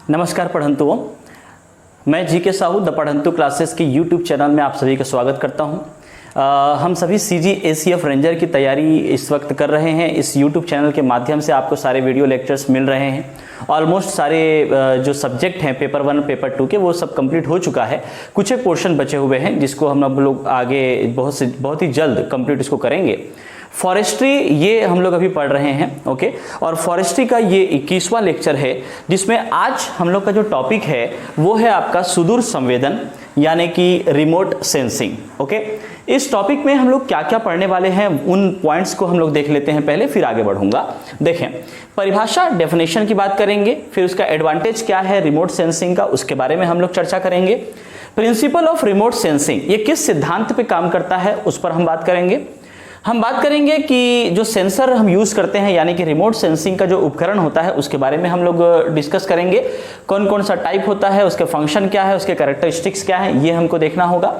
नमस्कार पढ़ंतुओं, मैं GK Sahu the पढ़ंतु classes की यूट्यूब चैनल में आप सभी का स्वागत करता हूं। हम सभी सीजी एसीएफ रेंजर की तैयारी इस वक्त कर रहे हैं। इस यूट्यूब चैनल के माध्यम से आपको सारे वीडियो लेक्चर्स मिल रहे हैं। ऑलमोस्ट सारे जो सब्जेक्ट हैं पेपर 1 पेपर 2 के वो सब कंप्लीट हो चुका है। कुछ एक पोर्शन बचे हुए हैं जिसको हम लोग आगे बहुत ही जल्द कंप्लीट इसको करेंगे। फॉरेस्ट्री ये हम लोग अभी पढ़ रहे हैं, ओके। और फॉरेस्ट्री का ये 21वां लेक्चर है जिसमें आज हम लोग का जो टॉपिक है वो है आपका सुदूर संवेदन यानी कि रिमोट सेंसिंग, ओके। इस टॉपिक में हम लोग क्या क्या पढ़ने वाले हैं उन पॉइंट्स को हम लोग देख लेते हैं पहले, फिर आगे बढ़ूंगा। देखें, परिभाषा डेफिनेशन की बात करेंगे, फिर उसका एडवांटेज क्या है रिमोट सेंसिंग का उसके बारे में हम लोग चर्चा करेंगे। प्रिंसिपल ऑफ रिमोट सेंसिंग ये किस सिद्धांत पे काम करता है उस पर हम बात करेंगे। हम बात करेंगे कि जो सेंसर हम यूज करते हैं यानी कि रिमोट सेंसिंग का जो उपकरण होता है उसके बारे में हम लोग डिस्कस करेंगे। कौन कौन सा टाइप होता है, उसके फंक्शन क्या है, उसके कैरेक्टरिस्टिक्स क्या है, ये हमको देखना होगा।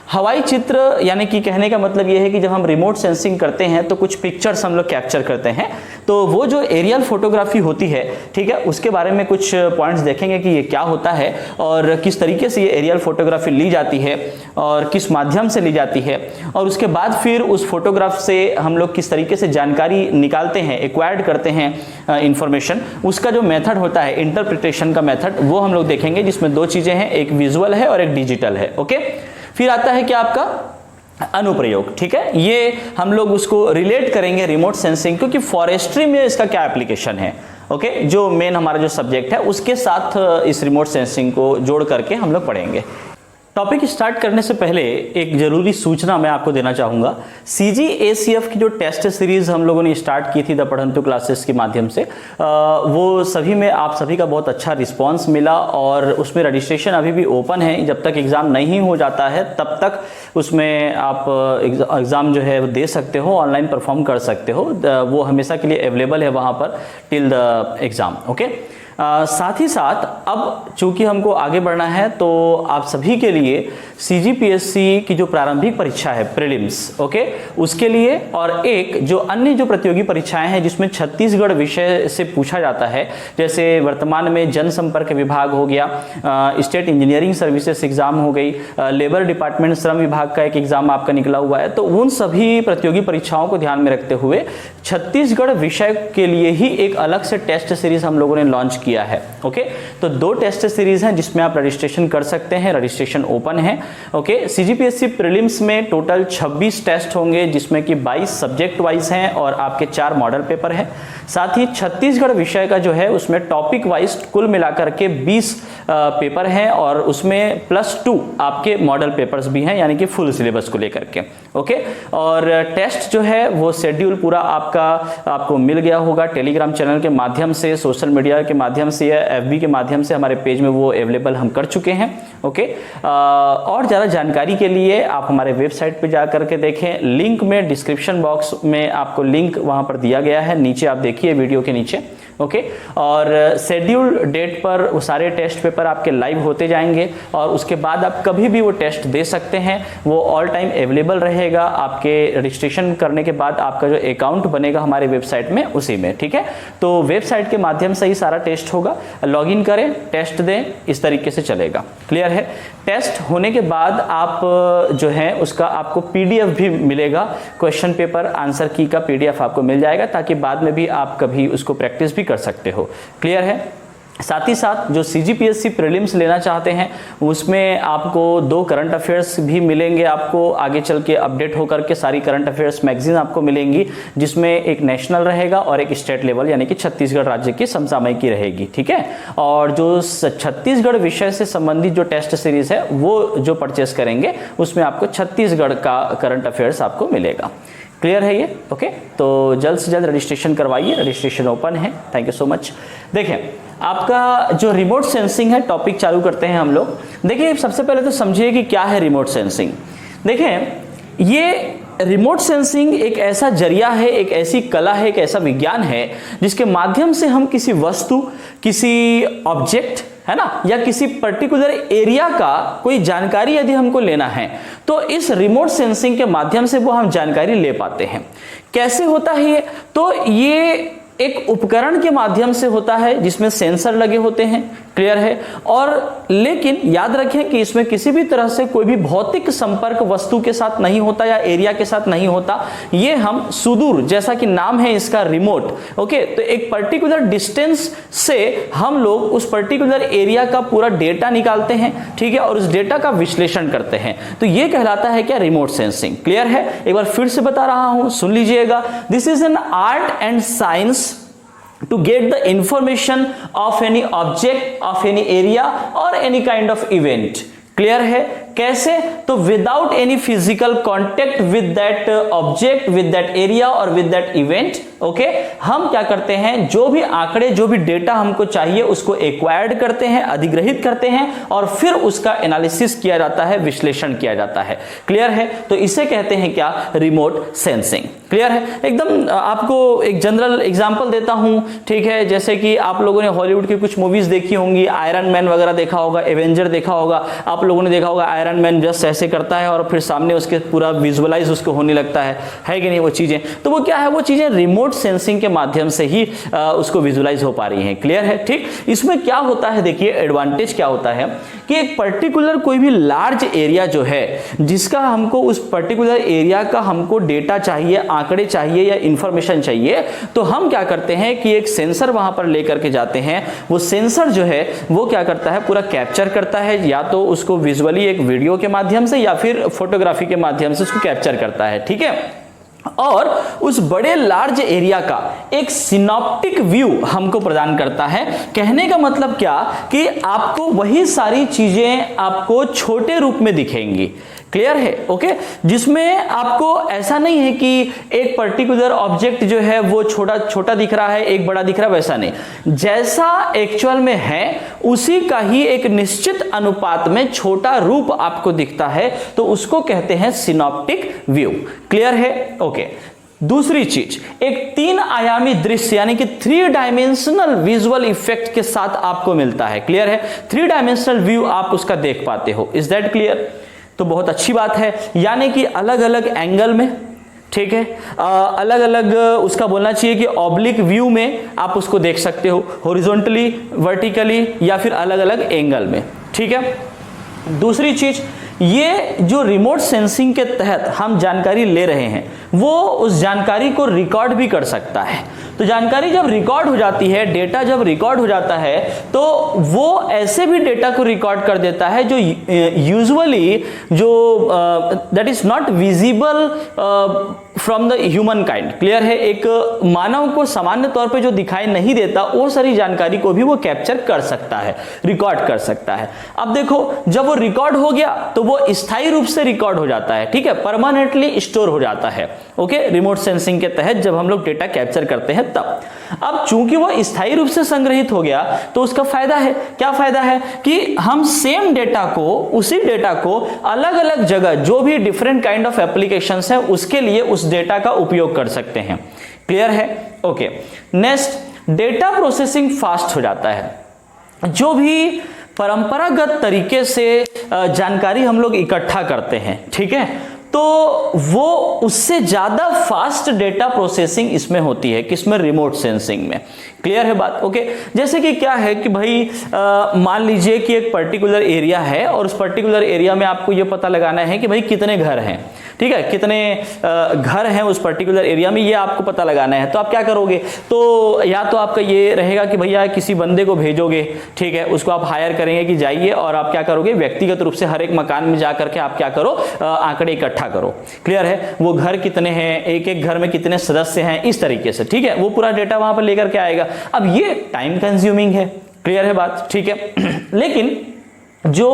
हवाई चित्र यानी कि कहने का मतलब ये है कि जब हम रिमोट सेंसिंग करते हैं तो कुछ पिक्चर्स हम लोग कैप्चर करते हैं, तो वो जो एरियल फोटोग्राफी होती है, ठीक है, उसके बारे में कुछ पॉइंट्स देखेंगे कि ये क्या होता है और किस तरीके से ये एरियल फोटोग्राफी ली जाती है और किस माध्यम से ली जाती है, और उसके बाद फिर उस फोटोग्राफ से हम लोग किस तरीके से जानकारी निकालते हैं, एक्वायर्ड करते हैं इंफॉर्मेशन। उसका जो मेथड होता है इंटरप्रिटेशन का मेथड वो हम लोग देखेंगे, जिसमें दो चीजें हैं, एक विजुअल है और एक डिजिटल है, ओके। फिर आता है क्या आपका अनुप्रयोग, ठीक है, ये हम लोग उसको रिलेट करेंगे रिमोट सेंसिंग, क्योंकि फॉरेस्ट्री में इसका क्या एप्लीकेशन है, ओके। जो मेन हमारा जो सब्जेक्ट है उसके साथ इस रिमोट सेंसिंग को जोड़ करके हम लोग पढ़ेंगे। टॉपिक स्टार्ट करने से पहले एक जरूरी सूचना मैं आपको देना चाहूँगा। सीजी एसीएफ की जो टेस्ट सीरीज हम लोगों ने स्टार्ट की थी द पढ़ंतु क्लासेस के माध्यम से, वो सभी में आप सभी का बहुत अच्छा रिस्पांस मिला और उसमें रजिस्ट्रेशन अभी भी ओपन है। जब तक एग्ज़ाम नहीं हो जाता है तब तक उसमें आप एग्ज़ाम जो है दे सकते हो, ऑनलाइन परफॉर्म कर सकते हो। वो हमेशा के लिए अवेलेबल है वहाँ पर टिल द एग्ज़ाम, ओके। साथ ही साथ अब चूंकि हमको आगे बढ़ना है तो आप सभी के लिए सीजीपीएससी की जो प्रारंभिक परीक्षा है प्रीलिम्स, ओके, उसके लिए और एक जो अन्य जो प्रतियोगी परीक्षाएं हैं जिसमें छत्तीसगढ़ विषय से पूछा जाता है, जैसे वर्तमान में जनसंपर्क विभाग हो गया, स्टेट इंजीनियरिंग सर्विसेज एग्जाम हो गई, लेबर डिपार्टमेंट श्रम विभाग का एक एग्जाम आपका निकला हुआ है, तो उन सभी प्रतियोगी परीक्षाओं को ध्यान में रखते हुए छत्तीसगढ़ विषय के लिए ही एक अलग से टेस्ट सीरीज हम लोगों ने लॉन्च किया है, ओके। तो दो टेस्ट सीरीज हैं जिसमें आप रजिस्ट्रेशन कर सकते हैं, रजिस्ट्रेशन ओपन है, ओके। सीजीपीएससी प्रीलिम्स में टोटल 26 टेस्ट होंगे जिसमें कि 22 सब्जेक्ट वाइज हैं और आपके 4 मॉडल पेपर हैं। साथ ही छत्तीसगढ़ विषय का जो है उसमें टॉपिक वाइज कुल मिलाकर के 20 पेपर हैं और उसमें +2 आपके मॉडल पेपर्स भी हैं, यानी कि फुल सिलेबस को लेकर के, ओके। और टेस्ट जो है वो शेड्यूल पूरा आपको मिल गया होगा टेलीग्राम चैनल के माध्यम से, सोशल मीडिया के माध्यम से या एफबी के माध्यम से हमारे पेज में वो अवेलेबल हम कर चुके हैं, ओके। और ज़्यादा जानकारी के लिए आप हमारे वेबसाइट पे जा करके देखें, लिंक में डिस्क्रिप्शन बॉक्स में आपको लिंक वहाँ पर दिया गया है, नीचे आप देखिए वीडियो के नीचे, ओके। और शेड्यूल डेट पर वो सारे टेस्ट पेपर आपके लाइव होते जाएंगे और उसके बाद आप कभी भी वो टेस्ट दे सकते हैं, वो ऑल टाइम अवेलेबल रहेगा। आपके रजिस्ट्रेशन करने के बाद आपका जो अकाउंट बनेगा हमारे वेबसाइट में उसी में, ठीक है। तो वेबसाइट के माध्यम से ही सारा टेस्ट होगा, लॉगिन करें, टेस्ट दें, इस तरीके से चलेगा, क्लियर है। टेस्ट होने के बाद आप जो है उसका आपको पीडीएफ भी मिलेगा, क्वेश्चन पेपर आंसर की का पीडीएफ आपको मिल जाएगा ताकि बाद में भी आप कभी उसको प्रैक्टिस भी कर सकते हो, क्लियर है। साथ ही साथ जो सीजीपीएससी प्रीलिम्स लेना चाहते हैं उसमें आपको 2 करंट अफेयर्स भी मिलेंगे, आपको आगे चल के अपडेट होकर के सारी करंट अफेयर्स मैगजीन आपको मिलेंगी, जिसमें एक नेशनल रहेगा और एक स्टेट लेवल यानी कि छत्तीसगढ़ राज्य की समसामयिक की रहेगी, ठीक है। और जो छत्तीसगढ़ विषय से संबंधित जो टेस्ट सीरीज है वो जो परचेस करेंगे उसमें आपको छत्तीसगढ़ का करंट अफेयर्स आपको मिलेगा, क्लियर है ये, ओके। तो जल्द से जल्द रजिस्ट्रेशन करवाइए, रजिस्ट्रेशन ओपन है। Thank you so much. देखें, आपका जो रिमोट सेंसिंग है टॉपिक चालू करते हैं हम लोग। देखिए, सबसे पहले तो समझिए कि क्या है रिमोट सेंसिंग। देखें, ये रिमोट सेंसिंग एक ऐसा जरिया है, एक ऐसी कला है, एक ऐसा विज्ञान है जिसके माध्यम से हम किसी वस्तु, किसी ऑब्जेक्ट, है ना, या किसी पर्टिकुलर एरिया का कोई जानकारी यदि हमको लेना है तो इस रिमोट सेंसिंग के माध्यम से वो हम जानकारी ले पाते हैं। कैसे होता है ये? तो ये एक उपकरण के माध्यम से होता है जिसमें सेंसर लगे होते हैं, क्लियर है। और लेकिन याद रखें कि इसमें किसी भी तरह से कोई भी भौतिक संपर्क वस्तु के साथ नहीं होता या एरिया के साथ नहीं होता। ये हम सुदूर, जैसा कि नाम है इसका रिमोट, ओके, तो एक पर्टिकुलर डिस्टेंस से हम लोग उस पर्टिकुलर एरिया का पूरा डेटा निकालते हैं, ठीक है, और उस डेटा का विश्लेषण करते हैं। तो ये कहलाता है क्या? रिमोट सेंसिंग, क्लियर है। एक बार फिर से बता रहा हूं, सुन लीजिएगा। This is an art and science to get the information of any object, of any area or any kind of event, clear है। कैसे? तो without any physical contact with that object, with that area और with that event, okay, हम क्या करते हैं, जो भी आंकड़े, जो भी डेटा हमको चाहिए उसको एक्वायर्ड करते हैं, अधिग्रहित करते हैं और फिर उसका एनालिसिस किया जाता है, विश्लेषण किया जाता है, क्लियर है। तो इसे कहते हैं क्या? रिमोट सेंसिंग, क्लियर है। एकदम आपको एक जनरल एग्जांपल देता हूं, ठीक है, जैसे कि आप लोगों ने हॉलीवुड की कुछ मूवीज देखी होंगी, आयरन मैन वगैरह देखा होगा, एवेंजर देखा होगा, आप लोगों ने देखा होगा आयरन मैन जस्ट ऐसे करता है और फिर सामने उसके पूरा विजुअलाइज उसको होने लगता है कि नहीं वो चीजें। तो वो क्या है? वो चीजें रिमोट सेंसिंग के माध्यम से ही उसको विजुअलाइज हो पा रही हैं, क्लियर है, ठीक। इसमें क्या होता है, देखिए एडवांटेज क्या होता है कि एक पर्टिकुलर कोई भी लार्ज एरिया जो है, जिसका हमको उस पर्टिकुलर एरिया का हमको डेटा चाहिए, आंकड़े चाहिए या इंफॉर्मेशन चाहिए, तो हम क्या करते हैं कि एक सेंसर वहां पर लेकर के जाते हैं। वो सेंसर जो है वो क्या करता है? पूरा कैप्चर करता है, या तो उसको विजुअली एक वीडियो के माध्यम से या फिर फोटोग्राफी के माध्यम से उसको कैप्चर करता है, ठीक है। और उस बड़े लार्ज एरिया का एक सिनॉप्टिक व्यू हमको प्रदान करता है। कहने का मतलब क्या कि आपको वही सारी चीजें आपको छोटे रूप में दिखेंगी, क्लियर है, ओके। जिसमें आपको ऐसा नहीं है कि एक पर्टिकुलर ऑब्जेक्ट जो है वो छोटा छोटा दिख रहा है, एक बड़ा दिख रहा है, वैसा नहीं। जैसा एक्चुअल में है उसी का ही एक निश्चित अनुपात में छोटा रूप आपको दिखता है, तो उसको कहते हैं सिनॉप्टिक व्यू, क्लियर है, ओके। दूसरी चीज, एक 3 आयामी दृश्य यानी कि 3 डायमेंशनल विजुअल इफेक्ट के साथ आपको मिलता है, क्लियर है। 3 डायमेंशनल व्यू आप उसका देख पाते हो, इज दैट क्लियर? तो बहुत अच्छी बात है, यानी कि अलग अलग एंगल में, ठीक है, अलग अलग उसका बोलना चाहिए कि ऑब्लिक व्यू में आप उसको देख सकते हो, हॉरिजॉन्टली, वर्टिकली या फिर अलग अलग एंगल में, ठीक है। दूसरी चीज, ये जो रिमोट सेंसिंग के तहत हम जानकारी ले रहे हैं वो उस जानकारी को रिकॉर्ड भी कर सकता है। तो जानकारी जब रिकॉर्ड हो जाती है, डेटा जब रिकॉर्ड हो जाता है, तो वो ऐसे भी डेटा को रिकॉर्ड कर देता है जो यूजुअली जो that is not visible from the human kind, clear है। एक मानव को सामान्य तौर पे जो दिखाई नहीं देता वो सारी जानकारी को भी वो कैप्चर कर सकता है, रिकॉर्ड कर सकता है। अब देखो, जब वो रिकॉर्ड हो गया तो वो स्थायी रूप से रिकॉर्ड हो जाता है, ठीक है, परमानेंटली स्टोर हो जाता है, ओके। रिमोट सेंसिंग के तहत जब हम लोग डेटा कैप्चर करते हैं तब। अब चूंकि वो स्थायी रूप से संग्रहित हो गया तो उसका फायदा है, क्या फायदा है कि हम सेम डेटा को, उसी डेटा को अलग अलग जगह, जो भी डिफरेंट काइंड ऑफ एप्लीकेशंस है उसके लिए उस डेटा का उपयोग कर सकते हैं, क्लियर है, okay. Next, data processing fast हो जाता है। जो भी परंपरागत तरीके से जानकारी हम लोग इकट्ठा करते हैं, ठीक है, तो वो उससे ज्यादा फास्ट डेटा प्रोसेसिंग इसमें होती है, किसमें? रिमोट सेंसिंग में, क्लियर है बात, ओके। जैसे कि क्या है कि भाई मान लीजिए कि एक पर्टिकुलर एरिया है और उस पर्टिकुलर एरिया में आपको ये पता लगाना है कि भाई कितने घर हैं, ठीक है, कितने घर हैं उस पर्टिकुलर एरिया में, ये आपको पता लगाना है। तो आप क्या करोगे? तो या तो आपका ये रहेगा कि भैया किसी बंदे को भेजोगे, ठीक है, उसको आप हायर करेंगे कि जाइए और आप क्या करोगे, व्यक्तिगत रूप से हर एक मकान में जाकर के आप क्या करो, आंकड़े इकट्ठा करो, क्लियर है। वो घर कितने हैं, एक एक घर में कितने सदस्य हैं, इस तरीके से, ठीक है, वो पूरा डेटा वहां पर लेकर के आएगा। अब ये टाइम कंज्यूमिंग है, क्लियर है बात, ठीक है। लेकिन जो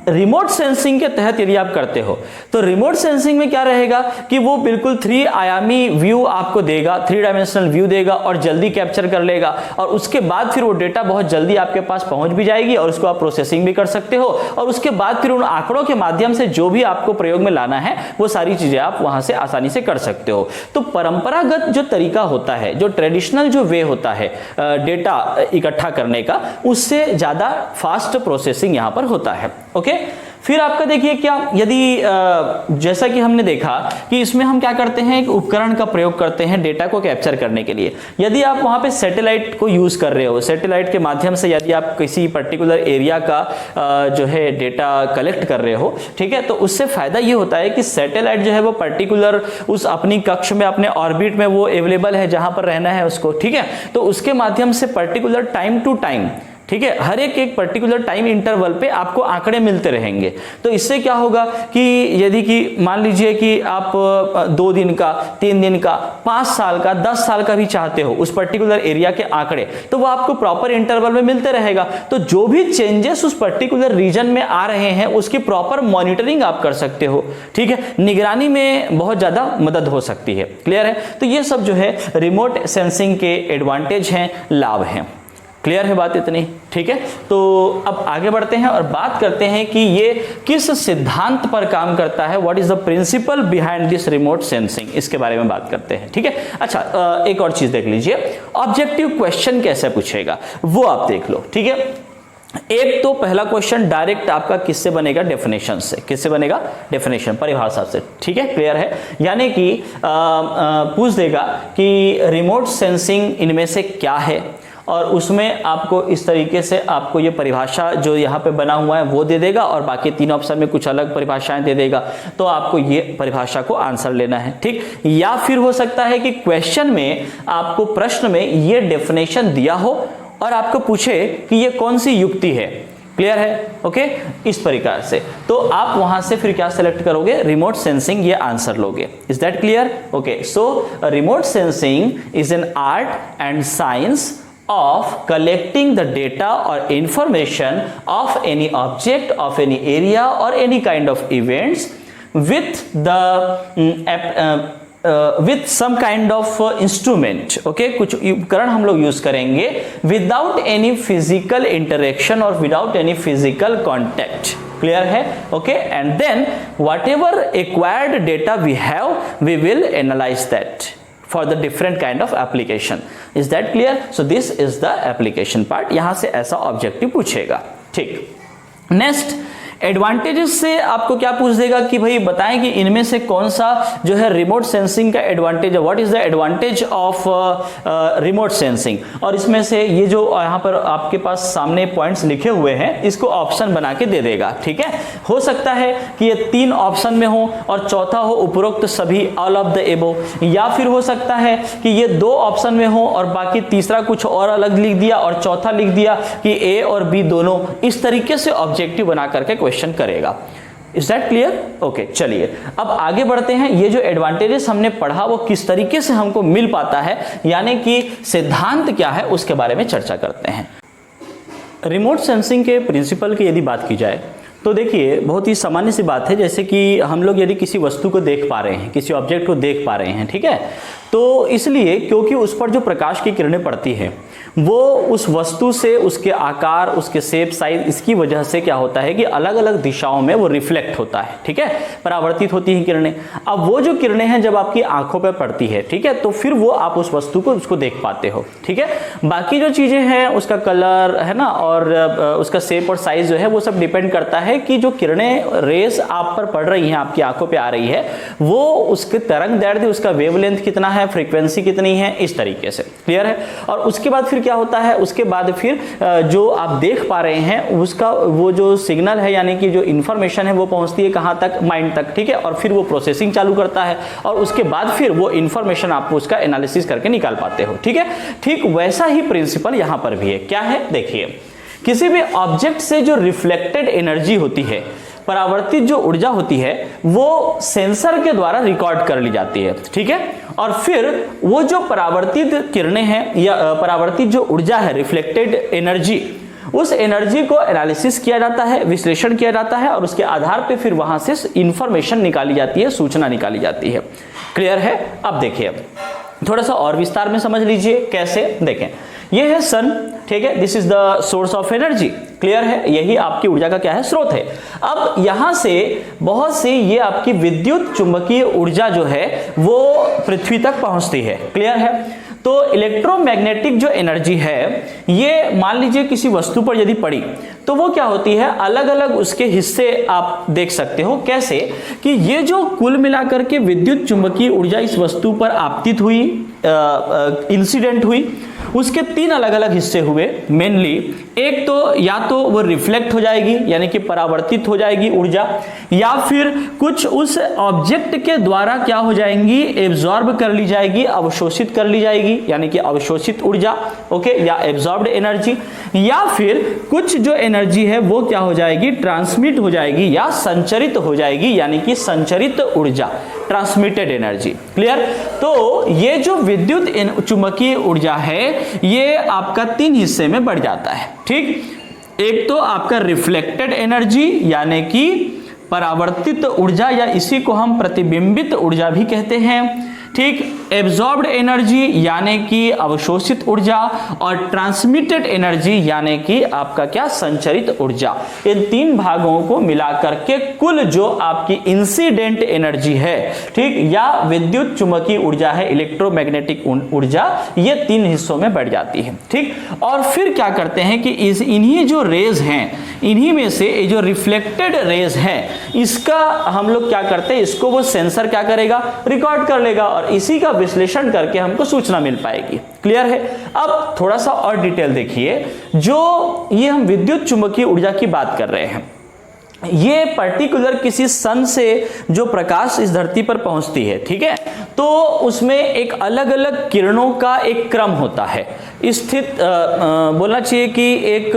रिमोट सेंसिंग के तहत यदि आप करते हो तो रिमोट सेंसिंग में क्या रहेगा कि वो बिल्कुल 3 आयामी व्यू आपको देगा, 3 डायमेंशनल व्यू देगा और जल्दी कैप्चर कर लेगा, और उसके बाद फिर वो डेटा बहुत जल्दी आपके पास पहुंच भी जाएगी और उसको आप प्रोसेसिंग भी कर सकते हो, और उसके बाद फिर उन आंकड़ों के माध्यम से जो भी आपको प्रयोग में लाना है वो सारी चीजें आप वहां से आसानी से कर सकते हो। तो परंपरागत जो तरीका होता है, जो ट्रेडिशनल जो वे होता है डेटा इकट्ठा करने का, उससे ज्यादा फास्ट प्रोसेसिंग यहां पर होता है, ओके। ओके। फिर आपका देखिए क्या, यदि जैसा कि हमने देखा कि इसमें हम क्या करते हैं, एक उपकरण का प्रयोग करते हैं डेटा को कैप्चर करने के लिए। यदि आप वहां पे सैटेलाइट को यूज कर रहे हो, सैटेलाइट के माध्यम से यदि आप किसी पर्टिकुलर एरिया का जो है डेटा कलेक्ट कर रहे हो, ठीक है, तो उससे फायदा ये होता है कि सैटेलाइट जो है वो पर्टिकुलर उस अपनी कक्ष में, अपने ऑर्बिट में वो अवेलेबल है जहां पर रहना है उसको, ठीक है। तो उसके माध्यम से पर्टिकुलर टाइम टू टाइम, ठीक है, हर एक पर्टिकुलर टाइम इंटरवल पे आपको आंकड़े मिलते रहेंगे। तो इससे क्या होगा कि यदि कि मान लीजिए कि आप 2 दिन का, 3 दिन का, 5 साल का, 10 साल का भी चाहते हो उस पर्टिकुलर एरिया के आंकड़े, तो वो आपको प्रॉपर इंटरवल में मिलते रहेगा। तो जो भी चेंजेस उस पर्टिकुलर रीजन में आ रहे हैं उसकी प्रॉपर मॉनिटरिंग आप कर सकते हो, ठीक है, निगरानी में बहुत ज्यादा मदद हो सकती है। क्लियर है? तो ये सब जो है रिमोट सेंसिंग के एडवांटेज हैं, लाभ हैं। क्लियर है बात इतनी? ठीक है, तो अब आगे बढ़ते हैं और बात करते हैं कि ये किस सिद्धांत पर काम करता है, what is the principle behind this remote sensing, इसके बारे में बात करते हैं। ठीक है, अच्छा एक और चीज देख लीजिए, ऑब्जेक्टिव क्वेश्चन कैसे पूछेगा वो आप देख लो। ठीक है, एक तो पहला क्वेश्चन डायरेक्ट आपका किससे बनेगा, डेफिनेशन से। किससे बनेगा? डेफिनेशन, परिभाषा से। ठीक है, क्लियर है? यानी कि पूछ देगा कि रिमोट सेंसिंग इनमें से क्या है, और उसमें आपको इस तरीके से आपको ये परिभाषा जो यहाँ पे बना हुआ है वो दे देगा, और बाकी 3 ऑप्शन में कुछ अलग परिभाषाएं दे देगा। तो आपको ये परिभाषा को आंसर लेना है। ठीक, या फिर हो सकता है कि क्वेश्चन में आपको प्रश्न में ये डेफिनेशन दिया हो और आपको पूछे कि ये कौन सी युक्ति है। क्लियर है? ओके, इस प्रकार से तो आप वहां से फिर क्या सेलेक्ट करोगे, रिमोट सेंसिंग, ये आंसर लोगे। Is that clear? Okay, so remote sensing is an art and science of collecting the data or information of any object, of any area or any kind of events with with some kind of instrument. okay, कुछ उपकरण हम लोग use करेंगे without any physical interaction or without any physical contact. Clear है? Okay, and then whatever acquired data we have, we will analyze that for the different kind of application. Is that clear? So this is the application part. यहां से ऐसा objective पूछेगा। ठीक, next advantages से आपको क्या पूछ देगा कि भाई बताएं कि इनमें से कौन सा जो है रिमोट सेंसिंग का एडवांटेज है, what is the advantage of remote sensing. और इसमें से ये जो यहाँ पर आपके पास सामने पॉइंट्स लिखे हुए हैं इसको ऑप्शन बना के दे देगा। ठीक है, हो सकता है कि ये 3 ऑप्शन में हो और चौथा हो उपरोक्त सभी, ऑल ऑफ द एबो, या फिर हो सकता है कि ये 2 ऑप्शन में हो और बाकी तीसरा कुछ और अलग लिख दिया और चौथा लिख दिया कि ए और बी दोनों। इस तरीके से ऑब्जेक्टिव बना करके क्वेश्चन करेगा। Is that clear? ओके, चलिए अब आगे बढ़ते हैं। ये जो एडवांटेजेस हमने पढ़ा वो किस तरीके से हमको मिल पाता है, यानी कि सिद्धांत क्या है उसके बारे में चर्चा करते हैं। रिमोट सेंसिंग के प्रिंसिपल की यदि बात की जाए तो देखिए बहुत ही सामान्य सी बात है, जैसे कि हम लोग यदि किसी वस्तु को देख पा रहे हैं, किसी ऑब्जेक्ट को देख पा रहे हैं, ठीक है, तो इसलिए क्योंकि उस पर जो प्रकाश की किरणें पड़ती हैं वो उस वस्तु से उसके आकार, उसके शेप, साइज, इसकी वजह से क्या होता है कि अलग अलग दिशाओं में वो रिफ्लेक्ट होता है। ठीक है, परावर्तित होती हैं किरणें। अब वो जो किरणें हैं जब आपकी आंखों पर पड़ती है, ठीक है, तो फिर वो आप उस वस्तु को उसको देख पाते हो। ठीक है, बाकी जो चीजें हैं उसका कलर है ना, और उसका शेप और साइज जो है वो सब डिपेंड करता है कि जो किरणें, रेस आप पर पड़ रही हैं, आपकी आंखों पे आ रही है, वो उसके तरंग दैर्ध्य, उसका वेवलेंथ कितना है, फ्रीक्वेंसी कितनी है, इस तरीके से। क्लियर है? और उसके बाद फिर क्या होता है, उसके बाद फिर जो आप देख पा रहे हैं उसका वो जो सिग्नल है, यानी कि जो इंफॉर्मेशन है वो पहुंचती है कहां तक, माइंड तक। ठीक है, और फिर वो प्रोसेसिंग चालू करता है और उसके बाद फिर वो इंफॉर्मेशन आप उसका एनालिसिस करके निकाल पाते हो। ठीक है, ठीक वैसा ही प्रिंसिपल यहां पर भी है। क्या है? देखिए, किसी भी ऑब्जेक्ट से जो रिफ्लेक्टेड एनर्जी होती है, परावर्तित जो ऊर्जा होती है, वो सेंसर के द्वारा रिकॉर्ड कर ली जाती है। ठीक है, और फिर वो जो परावर्तित किरणें हैं या परावर्तित जो ऊर्जा है, रिफ्लेक्टेड एनर्जी, उस एनर्जी को एनालिसिस किया जाता है, विश्लेषण किया जाता है, और उसके आधार पे फिर वहां से इंफॉर्मेशन निकाली जाती है, सूचना निकाली जाती है। क्लियर है? अब देखिए थोड़ा सा और विस्तार में समझ लीजिए कैसे। देखें, ये है सन, ठीक है, this is the source of energy. Clear है? यही आपकी ऊर्जा का क्या है, स्रोत है। अब यहां से बहुत सी ये आपकी विद्युत चुंबकीय ऊर्जा जो है वो पृथ्वी तक पहुंचती है। क्लियर है? तो इलेक्ट्रोमैग्नेटिक जो एनर्जी है ये मान लीजिए किसी वस्तु पर यदि पड़ी तो वो क्या होती है, अलग अलग उसके हिस्से आप देख सकते हो। कैसे कि ये जो कुल मिलाकर के विद्युत चुंबकीय ऊर्जा इस वस्तु पर आपतित हुई, इंसिडेंट हुई, उसके तीन अलग अलग हिस्से हुए मेनली। एक तो या तो वो रिफ्लेक्ट हो जाएगी यानी कि परावर्तित हो जाएगी ऊर्जा, या फिर कुछ उस ऑब्जेक्ट के द्वारा क्या हो जाएंगी, एब्जॉर्ब कर ली जाएगी, अवशोषित कर ली जाएगी यानी कि अवशोषित ऊर्जा, ओके, या एब्जॉर्ब्ड एनर्जी, या फिर कुछ जो एनर्जी है वो क्या हो जाएगी, ट्रांसमिट हो जाएगी या संचरित हो जाएगी यानी कि संचरित ऊर्जा, ट्रांसमिटेड एनर्जी। क्लियर? तो ये जो विद्युत चुंबकीय ऊर्जा है ये आपका तीन हिस्से में बढ़ जाता है। ठीक, एक तो आपका रिफ्लेक्टेड एनर्जी यानी कि परावर्तित ऊर्जा, या इसी को हम प्रतिबिंबित ऊर्जा भी कहते हैं। ठीक, एब्जॉर्ब्ड एनर्जी यानी कि अवशोषित ऊर्जा, और ट्रांसमिटेड एनर्जी यानी कि आपका क्या, संचरित ऊर्जा। इन तीन भागों को मिलाकर के कुल जो आपकी इंसिडेंट एनर्जी है, ठीक, या विद्युत चुंबकीय ऊर्जा है, इलेक्ट्रोमैग्नेटिक ऊर्जा, ये तीन हिस्सों में बढ़ जाती है। ठीक, और फिर क्या करते हैं कि इन्हीं जो रेज हैं, इन्हीं में से ये जो रिफ्लेक्टेड रेज है इसका हम लोग क्या करते हैं, इसको वो सेंसर क्या करेगा, रिकॉर्ड कर लेगा, और इसी का विश्लेषण करके हमको सूचना मिल पाएगी। क्लियर है? अब थोड़ा सा और डिटेल देखिए, जो ये हम विद्युत चुंबकीय ऊर्जा की बात कर रहे हैं, ये पर्टिकुलर किसी सन से जो प्रकाश इस धरती पर पहुंचती है, ठीक है, तो उसमें एक अलग अलग किरणों का एक क्रम होता है, बोलना चाहिए कि एक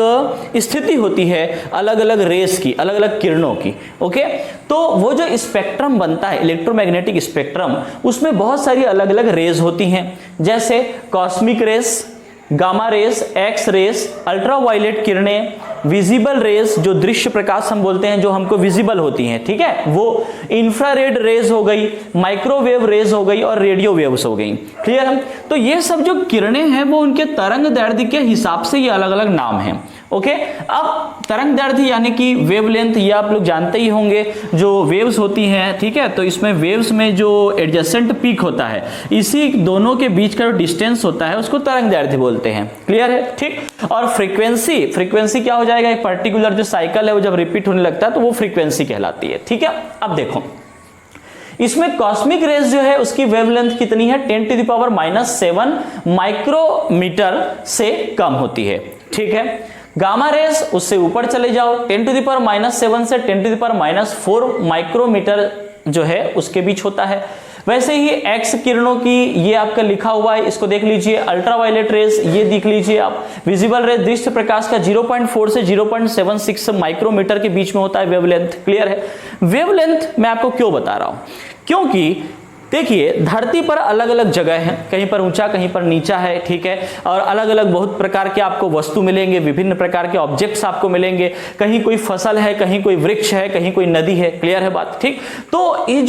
स्थिति होती है अलग अलग रेस की, अलग अलग किरणों की। ओके, तो वो जो स्पेक्ट्रम बनता है, इलेक्ट्रोमैग्नेटिक स्पेक्ट्रम, उसमें बहुत सारी अलग अलग रेज होती हैं, जैसे cosmic rays, gamma rays, X rays, ultraviolet किरणें, विजिबल रेस जो दृश्य प्रकाश हम बोलते हैं, जो हमको विजिबल होती हैं, ठीक है, वो इंफ्रारेड रेज हो गई, माइक्रोवेव रेज हो गई, और रेडियो वेव्स हो गई। क्लियर है? तो ये सब जो किरणें हैं वो उनके तरंग दैर्ध्य के हिसाब से ये अलग अलग नाम हैं। ओके, अब तरंग दैर्ध्य यानी कि वेवलेंथ, ये आप लोग जानते ही होंगे, जो वेव्स होती हैं, ठीक है, तो इसमें वेव्स में जो एडजेसेंट पीक होता है, इसी दोनों के बीच का जो डिस्टेंस होता है उसको तरंग दैर्ध्य बोलते हैं। क्लियर है? ठीक, और फ्रीक्वेंसी, फ्रीक्वेंसी क्या हो जाएगा, एक पर्टिकुलर जो साइकिल है वो जब रिपीट होने लगता है तो वो फ्रीक्वेंसी कहलाती है। ठीक है, अब देखो इसमें कॉस्मिक रेज जो है उसकी वेवलेंथ कितनी है, 10⁻⁻7 माइक्रोमीटर से कम होती है। ठीक है, गामा रेस उससे ऊपर चले जाओ, 10⁻⁻7 से 10⁻⁴ माइक्रोमीटर जो है उसके बीच होता है। वैसे ही एक्स किरणों की ये आपका लिखा हुआ है, इसको देख लीजिए, अल्ट्रावायलेट रेस ये देख लीजिए आप, विजिबल रेस दृश्य प्रकाश का 0.4 से 0.76 माइक्रोमीटर के बीच में होता है वेवलेंथ। क्लियर है? वेवलेंथ मैं आपको क्यों बता रहा हूं, क्योंकि देखिए धरती पर अलग अलग जगह है, कहीं पर ऊंचा कहीं पर नीचा है, ठीक है, और अलग अलग बहुत प्रकार के आपको वस्तु मिलेंगे, विभिन्न प्रकार के ऑब्जेक्ट्स आपको मिलेंगे, कहीं कोई फसल है, कहीं कोई वृक्ष है, कहीं कोई नदी है। क्लियर है बात? ठीक, तो ये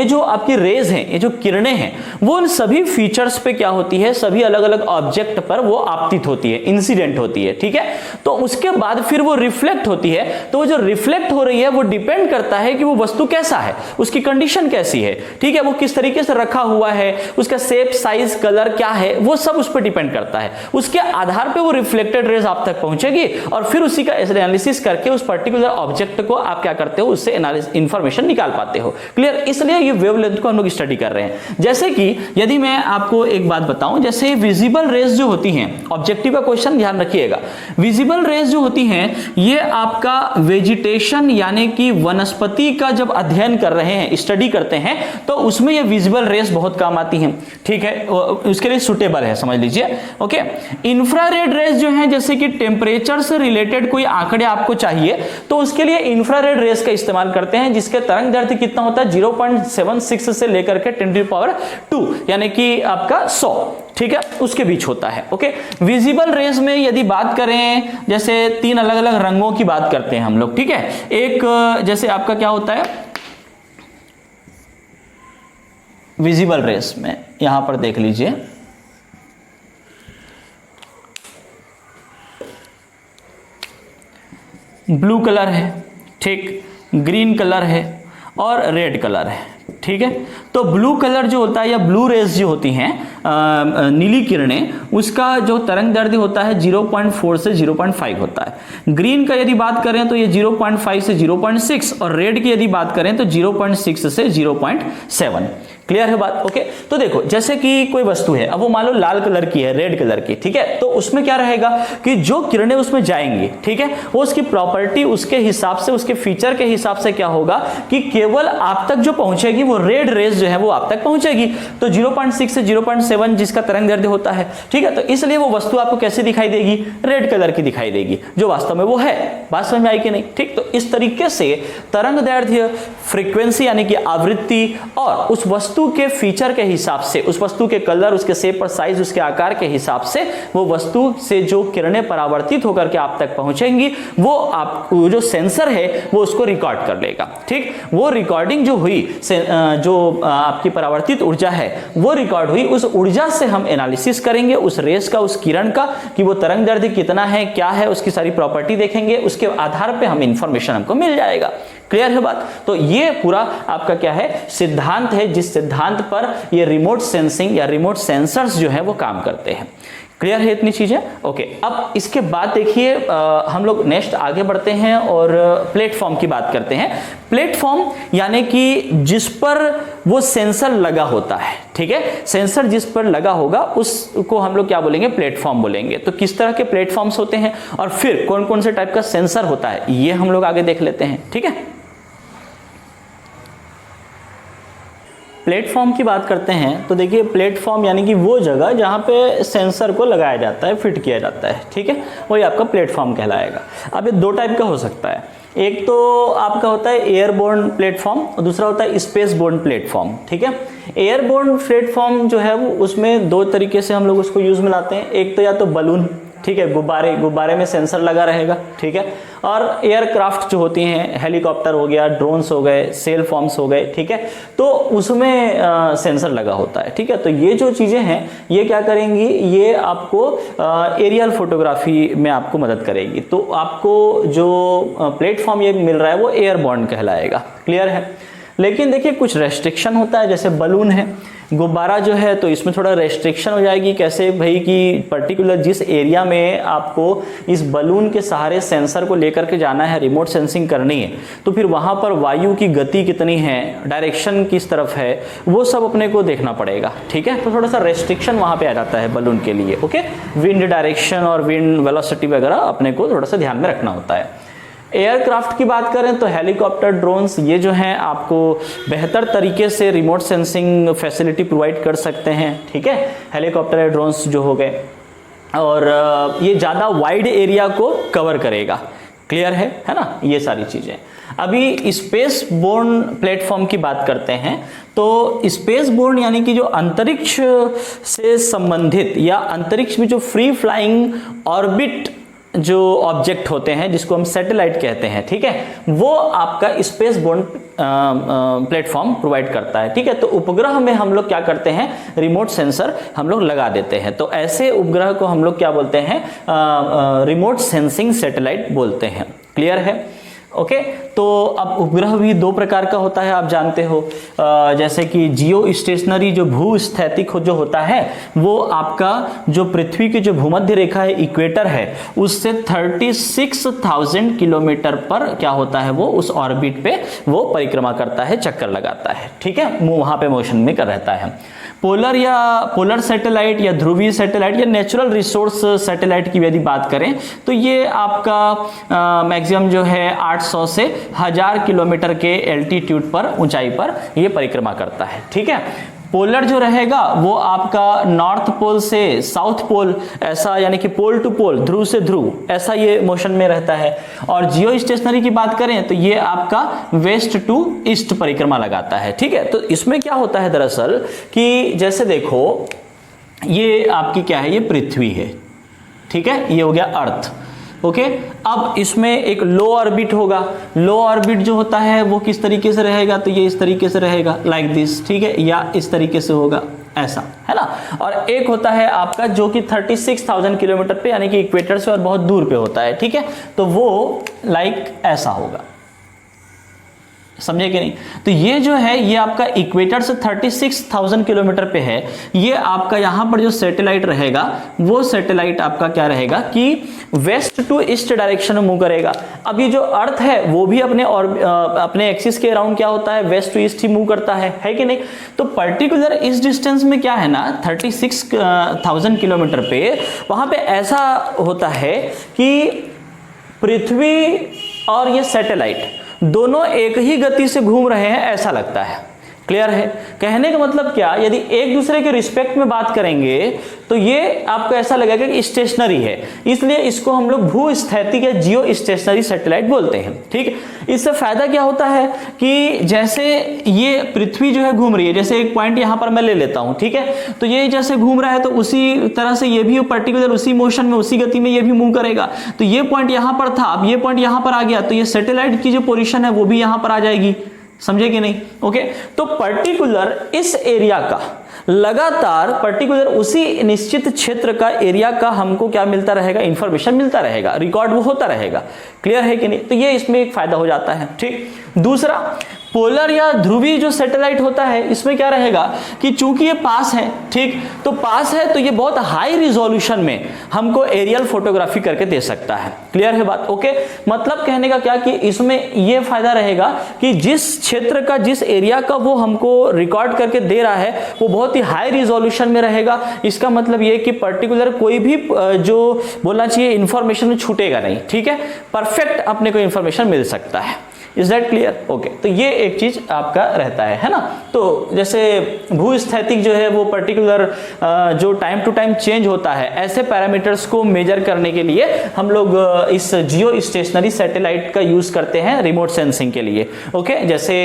जो आपकी रेज हैं, ये जो किरणें हैं, वो उन सभी फीचर्स पे क्या होती है, सभी अलग अलग ऑब्जेक्ट पर वो आपतित होती है, इंसिडेंट होती है। ठीक है, तो उसके बाद फिर वो रिफ्लेक्ट होती है, तो वो जो रिफ्लेक्ट हो रही है वो डिपेंड करता है कि वो वस्तु कैसा है, उसकी कंडीशन कैसी है, ठीक है, वो किस तरीके से रखा हुआ है, उसका शेप, साइज, कलर क्या है, वो सब उस पर डिपेंड करता है। उसके आधार पे वो रिफ्लेक्टेड रेज आप तक पहुंचेगी, और फिर उसी का एनालिसिस करके उस पर्टिकुलर ऑब्जेक्ट को आप क्या करते हो, उससे इंफॉर्मेशन निकाल पाते हो। क्लियर? इसलिए ये वेवलेंथ को हम लोग स्टडी कर रहे हैं। जैसे कि यदि मैं आपको एक बात बताऊं, जैसे विजिबल रेज जो होती हैं, ऑब्जेक्टिव का क्वेश्चन ध्यान रखिएगा, विजिबल रेज जो होती हैं ये आपका वेजिटेशन यानी कि वनस्पति का जब अध्ययन कर रहे हैं, स्टडी करते हैं, तो उसमें ये विजिबल रेस बहुत काम आती हैं। ठीक है, उसके लिए सुटेबल है, समझ लीजिए। ओके, इंफ्रारेड रेस जो है, जैसे कि टेम्परेचर से रिलेटेड कोई आंकड़े आपको चाहिए तो उसके लिए इंफ्रारेड रेस का इस्तेमाल करते हैं, जिसके तरंग दैर्ध्य कितना होता है, 0.76 से लेकर के 10⁻² यानी कि आपका 100, ठीक है, उसके बीच होता है। ओके, विजिबल रेस में यदि बात करें, जैसे तीन अलग अलग रंगों की बात करते हैं हम लोग, ठीक है, एक जैसे आपका क्या होता है विजिबल रेस में, यहां पर देख लीजिए, ब्लू कलर है, ठीक, ग्रीन कलर है और रेड कलर है। ठीक है। तो ब्लू कलर जो होता है या ब्लू रेज जो होती हैं नीली किरणें, उसका जो तरंग दैर्ध्य होता है 0.4 से 0.5 होता है। ग्रीन का यदि बात करें तो ये 0.5 से 0.6 और रेड की यदि बात करें तो 0.6 से 0.7। क्लियर है बात? ओके। तो देखो जैसे कि कोई वस्तु है, अब वो मान लो लाल कलर की है, रेड कलर की, ठीक है, तो उसमें क्या रहेगा कि जो किरणें उसमें जाएंगी, ठीक है, वो उसकी प्रॉपर्टी उसके हिसाब से, उसके फीचर के हिसाब से क्या होगा कि केवल आप तक जो पहुंचेगी वो रेड रेज जो है वो आप तक पहुंचेगी। तो 0.6 से 0.7 जिसका तरंग दैर्ध्य होता है, ठीक है, तो इसलिए वो वस्तु आपको कैसी दिखाई देगी? रेड कलर की दिखाई देगी, जो वास्तव में वो है। बात समझ में आई कि नहीं? ठीक, तो इस तरीके से तरंग दैर्ध्य, फ्रीक्वेंसी यानी कि आवृत्ति और उस वस्तु के फीचर के हिसाब से, उस वस्तु के कलर, उसके शेप और साइज, उसके आकार के हिसाब से वो वस्तु से जो किरणें परावर्तित होकर के आप तक पहुंचेंगी वो आप जो सेंसर है वो उसको रिकॉर्ड कर लेगा। ठीक, वो रिकॉर्डिंग जो हुई, जो आपकी परावर्तित ऊर्जा है वो रिकॉर्ड हुई, उस ऊर्जा से हम एनालिसिस करेंगे उस रेस का, उस किरण का, कि वो तरंग दैर्ध्य कितना है, क्या है, उसकी सारी प्रॉपर्टी देखेंगे, उसके आधार पे हम इंफॉर्मेशन हमको मिल जाएगा। क्लियर है बात? तो ये पूरा आपका क्या है? सिद्धांत है, जिस सिद्धांत पर ये रिमोट सेंसिंग या रिमोट सेंसर्स जो है वो काम करते हैं। क्लियर है इतनी चीजें? ओके। अब इसके बाद देखिए हम लोग नेक्स्ट आगे बढ़ते हैं और प्लेटफॉर्म की बात करते हैं। प्लेटफॉर्म यानी कि जिस पर वो सेंसर लगा होता है, ठीक है, सेंसर जिस पर लगा होगा उसको हम लोग क्या बोलेंगे? प्लेटफॉर्म बोलेंगे। तो किस तरह के प्लेटफॉर्म्स होते हैं और फिर कौन कौन से टाइप का सेंसर होता है ये हम लोग आगे देख लेते हैं। ठीक है, प्लेटफॉर्म की बात करते हैं तो देखिए प्लेटफॉर्म यानी कि वो जगह जहां पे सेंसर को लगाया जाता है, फिट किया जाता है, ठीक है, वही आपका प्लेटफॉर्म कहलाएगा। अब ये दो टाइप का हो सकता है, एक तो आपका होता है एयरबोर्न प्लेटफॉर्म और दूसरा होता है स्पेस बोर्न प्लेटफॉर्म। ठीक है, एयरबोर्न प्लेटफॉर्म जो है वो उसमें दो तरीके से हम लोग उसको यूज में लाते हैं। एक तो या तो बलून, ठीक है, गुब्बारे में सेंसर लगा रहेगा, ठीक है, और एयरक्राफ्ट जो होती हैं, हेलीकॉप्टर हो गया, ड्रोन्स हो गए, सेल फॉर्म्स हो गए, ठीक है, तो उसमें सेंसर लगा होता है। ठीक है, तो ये जो चीजें हैं ये क्या करेंगी? ये आपको एरियल फोटोग्राफी में आपको मदद करेगी। तो आपको जो प्लेटफॉर्म ये मिल रहा है वो एयरबोर्न कहलाएगा। क्लियर है? लेकिन देखिए कुछ रेस्ट्रिक्शन होता है, जैसे बलून है, गुब्बारा जो है, तो इसमें थोड़ा रेस्ट्रिक्शन हो जाएगी। कैसे भाई? कि पर्टिकुलर जिस एरिया में आपको इस बलून के सहारे सेंसर को लेकर के जाना है, रिमोट सेंसिंग करनी है, तो फिर वहां पर वायु की गति कितनी है, डायरेक्शन किस तरफ है, वो सब अपने को देखना पड़ेगा। ठीक है, तो थोड़ा सा रेस्ट्रिक्शन वहां पे आ जाता है बलून के लिए। ओके, विंड डायरेक्शन और विंड वेलोसिटी वगैरह अपने को थोड़ा सा ध्यान में रखना होता है। एयरक्राफ्ट की बात करें तो हेलीकॉप्टर, ड्रोन्स, ये जो हैं आपको बेहतर तरीके से रिमोट सेंसिंग फैसिलिटी प्रोवाइड कर सकते हैं। ठीक है, हेलीकॉप्टर या ड्रोन्स जो हो गए, और ये ज़्यादा वाइड एरिया को कवर करेगा। क्लियर है ना? ये सारी चीज़ें। अभी स्पेस बोर्न प्लेटफॉर्म की बात करते हैं तो स्पेस बोर्न यानी कि जो अंतरिक्ष से संबंधित या अंतरिक्ष में जो फ्री फ्लाइंग ऑर्बिट जो ऑब्जेक्ट होते हैं जिसको हम सैटेलाइट कहते हैं, ठीक है, वो आपका स्पेस बोर्न प्लेटफॉर्म प्रोवाइड करता है। ठीक है, तो उपग्रह में हम लोग क्या करते हैं? रिमोट सेंसर हम लोग लगा देते हैं। तो ऐसे उपग्रह को हम लोग क्या बोलते हैं? रिमोट सेंसिंग सैटेलाइट बोलते हैं। क्लियर है? ओके, तो अब उपग्रह भी दो प्रकार का होता है, आप जानते हो, जैसे कि जियो स्टेशनरी जो भूस्थैतिक जो होता है वो आपका जो पृथ्वी की जो भूमध्य रेखा है, इक्वेटर है, उससे 36,000 किलोमीटर पर क्या होता है? वो उस ऑर्बिट पे वो परिक्रमा करता है, चक्कर लगाता है। ठीक है, वहां पे मोशन में कर रहता है। पोलर सैटेलाइट या ध्रुवीय सैटेलाइट या नेचुरल रिसोर्स सैटेलाइट की यदि बात करें तो ये आपका मैक्सिमम जो है 800 से 1000 किलोमीटर के एल्टीट्यूड पर, ऊंचाई पर ये परिक्रमा करता है। ठीक है, पोलर जो रहेगा वो आपका नॉर्थ पोल से साउथ पोल, ऐसा यानी कि पोल टू पोल, ध्रुव से ध्रुव, ऐसा ये मोशन में रहता है। और जियो स्टेशनरी की बात करें तो ये आपका वेस्ट टू ईस्ट परिक्रमा लगाता है। ठीक है, तो इसमें क्या होता है दरअसल कि जैसे देखो ये आपकी क्या है? ये पृथ्वी है, ठीक है, ये हो गया अर्थ। ओके, अब इसमें एक लो ऑर्बिट होगा। लो ऑर्बिट जो होता है वो किस तरीके से रहेगा? तो ये इस तरीके से रहेगा, लाइक दिस, ठीक है, या इस तरीके से होगा, ऐसा है ना। और एक होता है आपका जो कि 36,000 किलोमीटर पे यानी कि इक्वेटर से और बहुत दूर पे होता है। ठीक है, तो वो लाइक ऐसा होगा। समझे कि नहीं? तो ये जो है ये आपका इक्वेटर से 36,000 किलोमीटर पे है। ये आपका यहां पर जो सैटेलाइट रहेगा वो सैटेलाइट आपका क्या रहेगा कि वेस्ट टू ईस्ट डायरेक्शन में मूव करेगा। अब ये जो अर्थ है वो भी अपने एक्सिस के अराउंड क्या होता है, वेस्ट टू ईस्ट ही मूव करता है कि नहीं? तो पर्टिकुलर इस डिस्टेंस में क्या है ना 36,000 किलोमीटर पे वहां पे ऐसा होता है कि पृथ्वी और ये सैटेलाइट दोनों एक ही गति से घूम रहे हैं ऐसा लगता है। क्लियर है? कहने का मतलब क्या, यदि एक दूसरे के रिस्पेक्ट में बात करेंगे तो ये आपको ऐसा लगेगा कि स्टेशनरी है, इसलिए इसको हम लोग भूस्थैतिक या जियो स्टेशनरी सैटेलाइट बोलते हैं। ठीक है, इससे फायदा क्या होता है कि जैसे ये पृथ्वी जो है घूम रही है, जैसे एक पॉइंट यहां पर मैं ले लेता हूं, ठीक है, तो ये जैसे घूम रहा है तो उसी तरह से ये भी पर्टिकुलर उसी मोशन में उसी गति में ये भी मूव करेगा। तो ये पॉइंट यहां पर था, अब ये पॉइंट यहां पर आ गया तो ये सैटेलाइट की जो पोजीशन है वो भी यहां पर आ जाएगी। समझे कि नहीं? ओके, तो पर्टिकुलर इस एरिया का लगातार पर्टिकुलर उसी निश्चित क्षेत्र का एरिया का हमको क्या मिलता रहेगा, इंफॉर्मेशन मिलता रहेगा, रिकॉर्ड वो होता रहेगा। क्लियर है कि नहीं? तो ये इसमें एक फायदा हो जाता है। ठीक, दूसरा पोलर या ध्रुवीय जो सैटेलाइट होता है इसमें क्या रहेगा कि चूंकि ये पास है, ठीक, तो पास है तो ये बहुत हाई रिजोल्यूशन में हमको एरियल फोटोग्राफी करके दे सकता है। क्लियर है बात? ओके, मतलब कहने का क्या कि इसमें ये फायदा रहेगा कि जिस क्षेत्र का जिस एरिया का वो हमको रिकॉर्ड करके दे रहा है वो बहुत ही हाई रिजोल्यूशन में रहेगा। इसका मतलब ये कि पर्टिकुलर कोई भी जो बोलना चाहिए इंफॉर्मेशन छूटेगा नहीं। ठीक है, परफेक्ट अपने को इंफॉर्मेशन मिल सकता है। Is that clear? ओके, तो ये एक चीज आपका रहता है ना। तो जैसे भूस्थैतिक जो है वो पर्टिकुलर जो टाइम टू टाइम चेंज होता है, ऐसे पैरामीटर्स को मेजर करने के लिए हम लोग इस जियो स्टेशनरी सैटेलाइट का यूज करते हैं रिमोट सेंसिंग के लिए। ओके, जैसे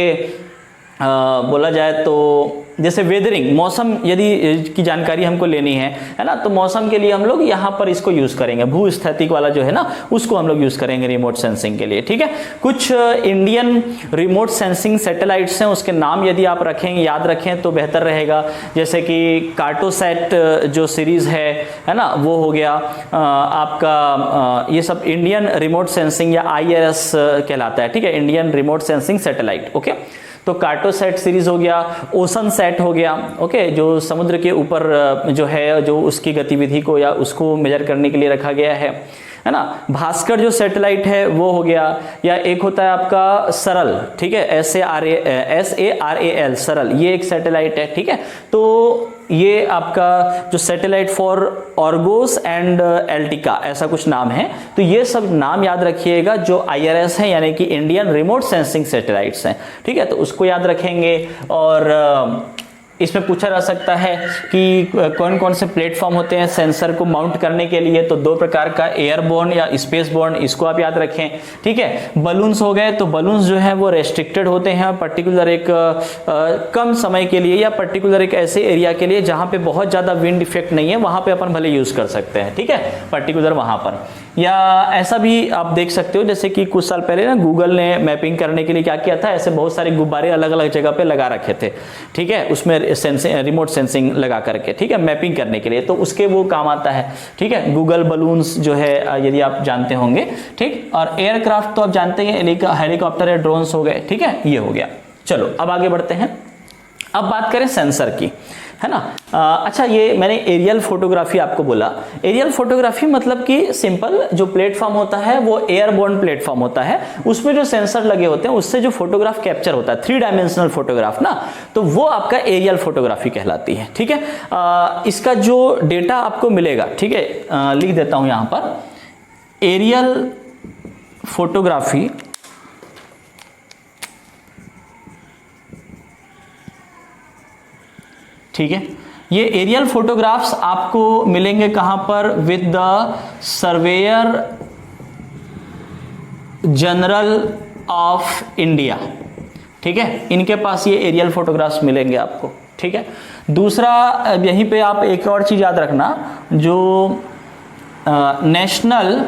बोला जाए तो जैसे वेदरिंग, मौसम यदि की जानकारी हमको लेनी है ना, तो मौसम के लिए हम लोग यहाँ पर इसको यूज करेंगे, भूस्थैतिक वाला जो है ना उसको हम लोग यूज करेंगे रिमोट सेंसिंग के लिए। ठीक है, कुछ इंडियन रिमोट सेंसिंग सैटेलाइट्स हैं, उसके नाम यदि आप रखेंगे, याद रखें तो बेहतर रहेगा। जैसे कि कार्टोसैट जो सीरीज है ना, वो हो गया आपका, ये सब इंडियन रिमोट सेंसिंग या IRS कहलाता है। ठीक है, Indian remote sensing satellite. Okay, तो कार्टोसैट सीरीज हो गया, ओशन सैट हो गया। ओके, जो समुद्र के ऊपर जो है जो उसकी गतिविधि को या उसको मेजर करने के लिए रखा गया है ना। भास्कर जो सैटेलाइट है वो हो गया, या एक होता है आपका सरल। ठीक है, SARAL सरल, ये एक सैटेलाइट है। ठीक है, तो ये आपका जो सैटेलाइट फॉर ऑर्गोस एंड एल्टिका ऐसा कुछ नाम है। तो ये सब नाम याद रखिएगा जो IRS है, यानी कि इंडियन रिमोट सेंसिंग सैटेलाइट्स हैं। ठीक है, तो उसको याद रखेंगे। और इसमें पूछा जा सकता है कि कौन कौन से प्लेटफॉर्म होते हैं सेंसर को माउंट करने के लिए, तो दो प्रकार का, एयरबोर्न या स्पेसबोर्न, इसको आप याद रखें। ठीक है, बलून्स हो गए, तो बलून्स जो है वो रेस्ट्रिक्टेड होते हैं पर्टिकुलर एक कम समय के लिए या पर्टिकुलर एक ऐसे एरिया के लिए जहां पे बहुत ज्यादा विंड इफेक्ट नहीं है, वहां पे अपन भले यूज कर सकते हैं। ठीक है, पर्टिकुलर वहां पर। या ऐसा भी आप देख सकते हो जैसे कि कुछ साल पहले ना गूगल ने मैपिंग करने के लिए क्या किया था, ऐसे बहुत सारे गुब्बारे अलग अलग जगह पे लगा रखे थे। ठीक है, उसमें रिमोट सेंसिंग लगा करके, ठीक है, मैपिंग करने के लिए, तो उसके वो काम आता है। ठीक है, गूगल बलून्स जो है यदि आप जानते होंगे। ठीक, और एयरक्राफ्ट तो आप जानते हैं, हेलीकॉप्टर या ड्रोन्स हो गए। ठीक है, ये हो गया। चलो अब आगे बढ़ते हैं। अब बात करें सेंसर की, है ना। अच्छा, ये मैंने एरियल फोटोग्राफी आपको बोला। एरियल फोटोग्राफी मतलब कि सिंपल जो प्लेटफॉर्म होता है वो एयरबोर्न प्लेटफॉर्म होता है, उसमें जो सेंसर लगे होते हैं उससे जो फोटोग्राफ कैप्चर होता है, 3 डायमेंशनल फोटोग्राफ ना, तो वो आपका एरियल फोटोग्राफी कहलाती है। ठीक है, इसका जो डेटा आपको मिलेगा, ठीक है, लिख देता हूं यहां पर, एरियल फोटोग्राफी ठीक है, ये एरियल फोटोग्राफ्स आपको मिलेंगे कहां पर, with the surveyor general of India. ठीक है, इनके पास ये एरियल फोटोग्राफ्स मिलेंगे आपको। ठीक है, दूसरा यहीं पे आप एक और चीज याद रखना, जो नेशनल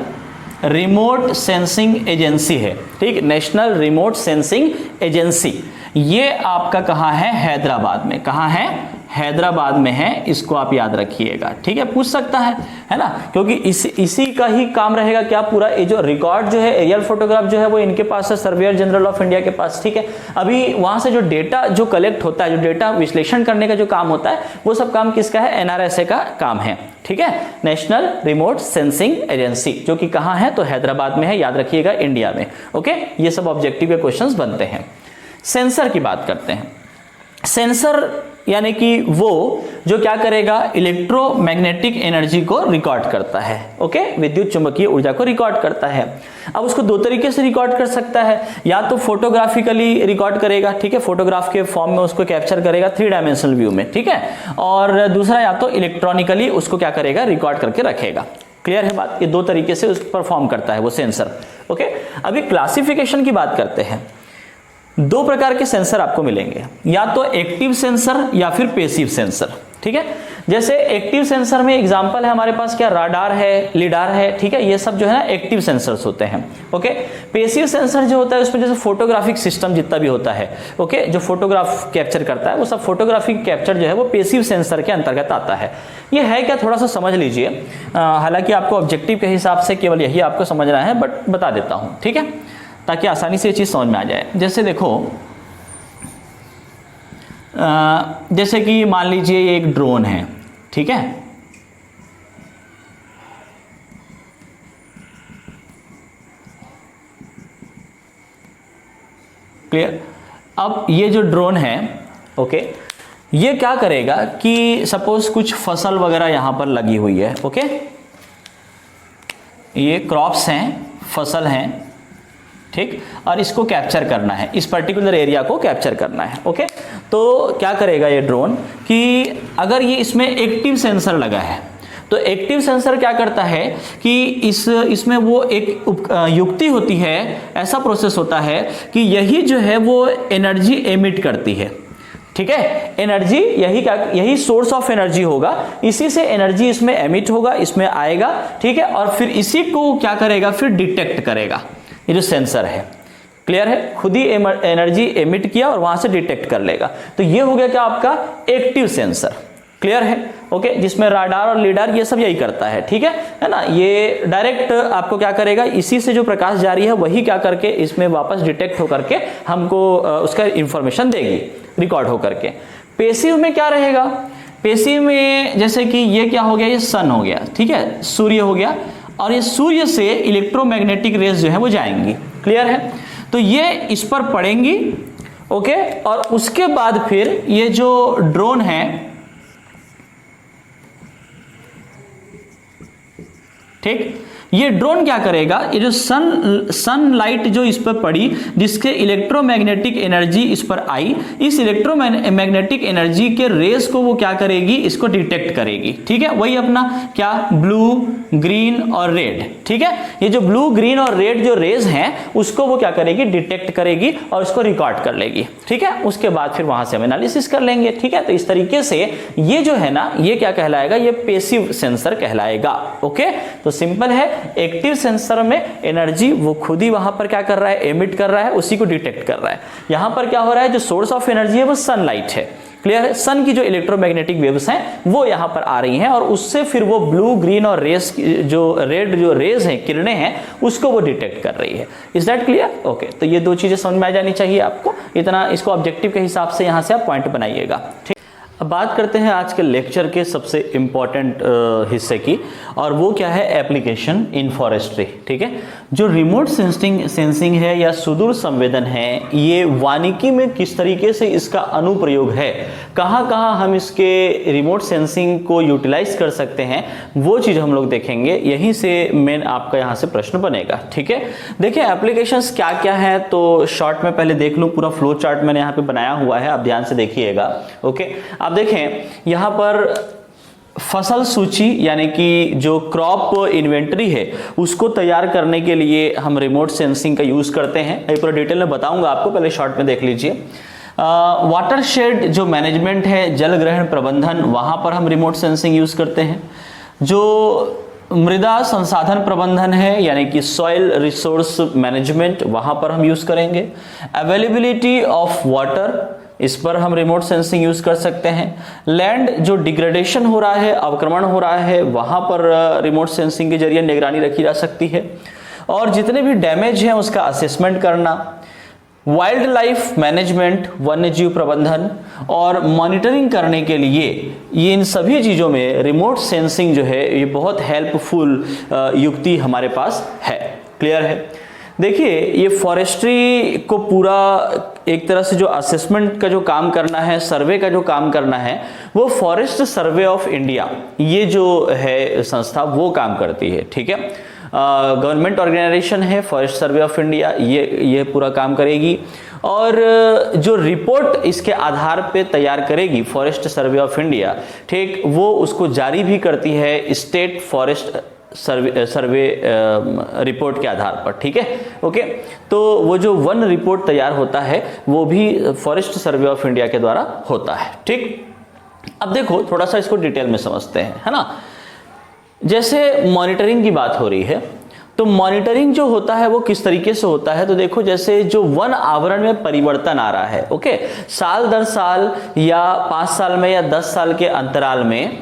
रिमोट सेंसिंग एजेंसी है। ठीक, नेशनल रिमोट सेंसिंग एजेंसी, ये आपका कहां है, हैदराबाद में। कहां है, हैदराबाद में है, इसको आप याद रखिएगा। ठीक है, पूछ सकता है ना, क्योंकि इसी का ही काम रहेगा क्या, पूरा ये जो रिकॉर्ड जो है एरियल फोटोग्राफ जो है वो इनके पास है, सर्वेयर जनरल ऑफ इंडिया के पास। ठीक है, अभी वहां से जो डेटा जो कलेक्ट होता है, जो डेटा विश्लेषण करने का जो काम होता है, वो सब काम किसका है, एनआरएसए का काम है। ठीक है, नेशनल रिमोट सेंसिंग एजेंसी, जो कि कहां है, तो हैदराबाद में है, याद रखिएगा, इंडिया में। ओके, ये सब ऑब्जेक्टिव के क्वेश्चंस बनते हैं। सेंसर की बात करते हैं। सेंसर यानी कि वो जो क्या करेगा, इलेक्ट्रोमैग्नेटिक एनर्जी को रिकॉर्ड करता है। ओके, विद्युत चुंबकीय ऊर्जा को रिकॉर्ड करता है। अब उसको दो तरीके से रिकॉर्ड कर सकता है, या तो फोटोग्राफिकली रिकॉर्ड करेगा, ठीक है, फोटोग्राफ के फॉर्म में उसको कैप्चर करेगा 3 डायमेंशनल व्यू में। ठीक है, और दूसरा या तो इलेक्ट्रॉनिकली उसको क्या करेगा, रिकॉर्ड करके रखेगा। क्लियर है बात, ये दो तरीके से उस परफॉर्म करता है वो सेंसर। ओके, अभी क्लासिफिकेशन की बात करते हैं। 2 प्रकार के सेंसर आपको मिलेंगे, या तो एक्टिव सेंसर या फिर पेसिव सेंसर। ठीक है, जैसे एक्टिव सेंसर में एग्जांपल है हमारे पास क्या, राडार है, लिडार है। ठीक है, ये सब जो है ना एक्टिव सेंसर्स होते हैं। ओके, पेसिव सेंसर जो होता है उसमें जैसे फोटोग्राफिक सिस्टम जितना भी होता है, ओके, जो फोटोग्राफ कैप्चर करता है, वो सब फोटोग्राफिक कैप्चर जो है वो पेसिव सेंसर के अंतर्गत आता है। ये है क्या, थोड़ा सा समझ लीजिए, हालांकि आपको ऑब्जेक्टिव के हिसाब से केवल यही आपको समझना है, बट बता देता हूं। ठीक है, ताकि आसानी से ये चीज समझ में आ जाए। जैसे देखो, जैसे कि मान लीजिए ये एक ड्रोन है। ठीक है, क्लियर। अब ये जो ड्रोन है, ओके, ये क्या करेगा कि सपोज कुछ फसल वगैरह यहां पर लगी हुई है। ओके, ये क्रॉप्स हैं, फसल हैं, ठीक, और इसको कैप्चर करना है, इस पर्टिकुलर एरिया को कैप्चर करना है। ओके, तो क्या करेगा ये ड्रोन कि अगर ये इसमें एक्टिव सेंसर लगा है, तो एक्टिव सेंसर क्या करता है कि इसमें वो एक युक्ति होती है, ऐसा प्रोसेस होता है कि यही जो है वो एनर्जी एमिट करती है। ठीक है, एनर्जी यही सोर्स ऑफ एनर्जी होगा, इसी से एनर्जी इसमें एमिट होगा, इसमें आएगा। ठीक है, और फिर इसी को क्या करेगा, फिर डिटेक्ट करेगा। ये जो सेंसर है, क्लियर है, खुद ही एनर्जी एमिट किया और वहां से डिटेक्ट कर लेगा। तो ये हो गया क्या आपका एक्टिव सेंसर। क्लियर है, ओके, जिसमें राडार और लीडार ये सब यही करता है। ठीक है ना, ये डायरेक्ट आपको क्या करेगा, इसी से जो प्रकाश जारी है वही क्या करके इसमें वापस डिटेक्ट होकर के हमको उसका इंफॉर्मेशन देगी, रिकॉर्ड होकर के। पेसिव में क्या रहेगा, पेसिव में जैसे कि ये क्या हो गया, ये सन हो गया, ठीक है, सूर्य हो गया, और ये सूर्य से इलेक्ट्रोमैग्नेटिक रेज जो है वो जाएंगी। क्लियर है, तो ये इस पर पड़ेंगी। ओके, और उसके बाद फिर ये जो ड्रोन है, ठीक, ये ड्रोन क्या करेगा, ये जो सनलाइट जो इस पर पड़ी, जिसके इलेक्ट्रोमैग्नेटिक एनर्जी इस पर आई, इस इलेक्ट्रोमैग्नेटिक एनर्जी के रेस को वो क्या करेगी, इसको डिटेक्ट करेगी। ठीक है, वही अपना क्या, ब्लू, ग्रीन और रेड। ठीक है, ये जो ब्लू, ग्रीन और रेड जो रेज हैं उसको वो क्या करेगी, डिटेक्ट करेगी और उसको रिकॉर्ड कर लेगी। ठीक है, उसके बाद फिर वहां से हम एनालिसिस कर लेंगे। ठीक है, तो इस तरीके से ये जो है ना, ये क्या कहलाएगा, ये पेसिव सेंसर कहलाएगा। ओके, तो सिंपल है, एक्टिव सेंसर में एनर्जी वो खुद ही वहां पर क्या कर रहा है, एमिट कर रहा है, उसी को डिटेक्ट कर रहा है। यहां पर क्या हो रहा है, जो सोर्स ऑफ एनर्जी है वो सनलाइट है। क्लियर है, सन की जो इलेक्ट्रोमैग्नेटिक वेव्स हैं वो यहां पर आ रही हैं, और उससे फिर वो ब्लू, ग्रीन और रेड जो रेज हैं, किरणें हैं, उसको वो डिटेक्ट कर रही है। Is that clear? ओके, तो ये 2 चीजें समझ में आ जानी चाहिए आपको। इतना इसको ऑब्जेक्टिव के हिसाब से यहां से आप पॉइंट बनाइएगा। ठीक, अब बात करते हैं आज के लेक्चर के सबसे इम्पॉर्टेंट हिस्से की, और वो क्या है, एप्लीकेशन इन फॉरेस्ट्री। ठीक है, जो रिमोट सेंसिंग है या सुदूर संवेदन है, ये वानिकी में किस तरीके से इसका अनुप्रयोग है, कहाँ कहाँ हम इसके रिमोट सेंसिंग को यूटिलाइज कर सकते हैं, वो चीज़ हम लोग देखेंगे। यहीं से मेन आपका यहाँ से प्रश्न बनेगा। ठीक है, देखिए एप्लीकेशंस क्या क्या है, तो शॉर्ट में पहले देख लूँ, पूरा फ्लो चार्ट मैंने यहाँ पे बनाया हुआ है, आप ध्यान से देखिएगा। ओके, आप देखें यहाँ पर फसल सूची यानी कि जो क्रॉप इन्वेंटरी है उसको तैयार करने के लिए हम रिमोट सेंसिंग का यूज करते हैं। ये पूरा डिटेल में बताऊंगा आपको, पहले शॉर्ट में देख लीजिए। वाटरशेड जो मैनेजमेंट है, जल ग्रहण प्रबंधन, वहां पर हम रिमोट सेंसिंग यूज करते हैं। जो मृदा संसाधन प्रबंधन है यानी कि सॉइल रिसोर्स मैनेजमेंट, वहां पर हम यूज करेंगे। अवेलेबिलिटी ऑफ वाटर, इस पर हम रिमोट सेंसिंग यूज कर सकते हैं। लैंड जो डिग्रेडेशन हो रहा है, अवक्रमण हो रहा है, वहां पर रिमोट सेंसिंग के जरिए निगरानी रखी जा सकती है। और जितने भी डैमेज हैं उसका असेसमेंट करना, वाइल्ड लाइफ मैनेजमेंट, वन्य जीव प्रबंधन और मॉनिटरिंग करने के लिए ये इन सभी चीज़ों में रिमोट सेंसिंग जो है ये बहुत हेल्पफुल युक्ति हमारे पास है। क्लियर है? देखिए, ये फॉरेस्ट्री को पूरा एक तरह से जो असेसमेंट का जो काम करना है, सर्वे का जो काम करना है, वो फॉरेस्ट सर्वे ऑफ इंडिया ये जो है संस्था वो काम करती है। ठीक है, गवर्नमेंट ऑर्गेनाइजेशन है फॉरेस्ट सर्वे ऑफ इंडिया, ये पूरा काम करेगी। और जो रिपोर्ट इसके आधार पे तैयार करेगी फॉरेस्ट सर्वे ऑफ इंडिया, ठीक, वो उसको जारी भी करती है स्टेट फॉरेस्ट सर्वे रिपोर्ट के आधार पर। ठीक है, ओके। तो वो जो वन रिपोर्ट तैयार होता है वो भी फॉरेस्ट सर्वे ऑफ इंडिया के द्वारा होता है। ठीक, अब देखो थोड़ा सा इसको डिटेल में समझते हैं, है ना। जैसे मॉनिटरिंग की बात हो रही है, तो मॉनिटरिंग जो होता है वो किस तरीके से होता है, तो देखो जैसे जो वन आवरण में परिवर्तन आ रहा है, ओके, साल दर साल या 5 साल में या 10 साल के अंतराल में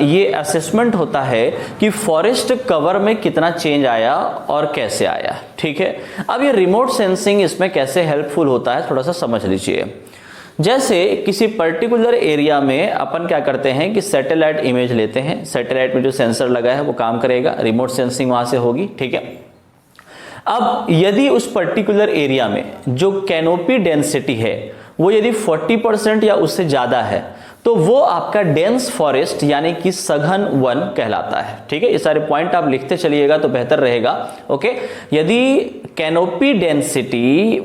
ये असेसमेंट होता है कि फॉरेस्ट कवर में कितना चेंज आया और कैसे आया। ठीक है, अब ये रिमोट सेंसिंग इसमें कैसे हेल्पफुल होता है थोड़ा सा समझ लीजिए। जैसे किसी पर्टिकुलर एरिया में अपन क्या करते हैं कि सैटेलाइट इमेज लेते हैं, सैटेलाइट में जो सेंसर लगा है वो काम करेगा, रिमोट सेंसिंग वहां से होगी। ठीक है, अब यदि उस पर्टिकुलर एरिया में जो कैनोपी डेंसिटी है वो यदि 40% या उससे ज्यादा है तो वो आपका डेंस फॉरेस्ट यानी कि सघन वन कहलाता है। ठीक है, ये सारे पॉइंट आप लिखते चलिएगा तो बेहतर रहेगा। ओके, यदि कैनोपी डेंसिटी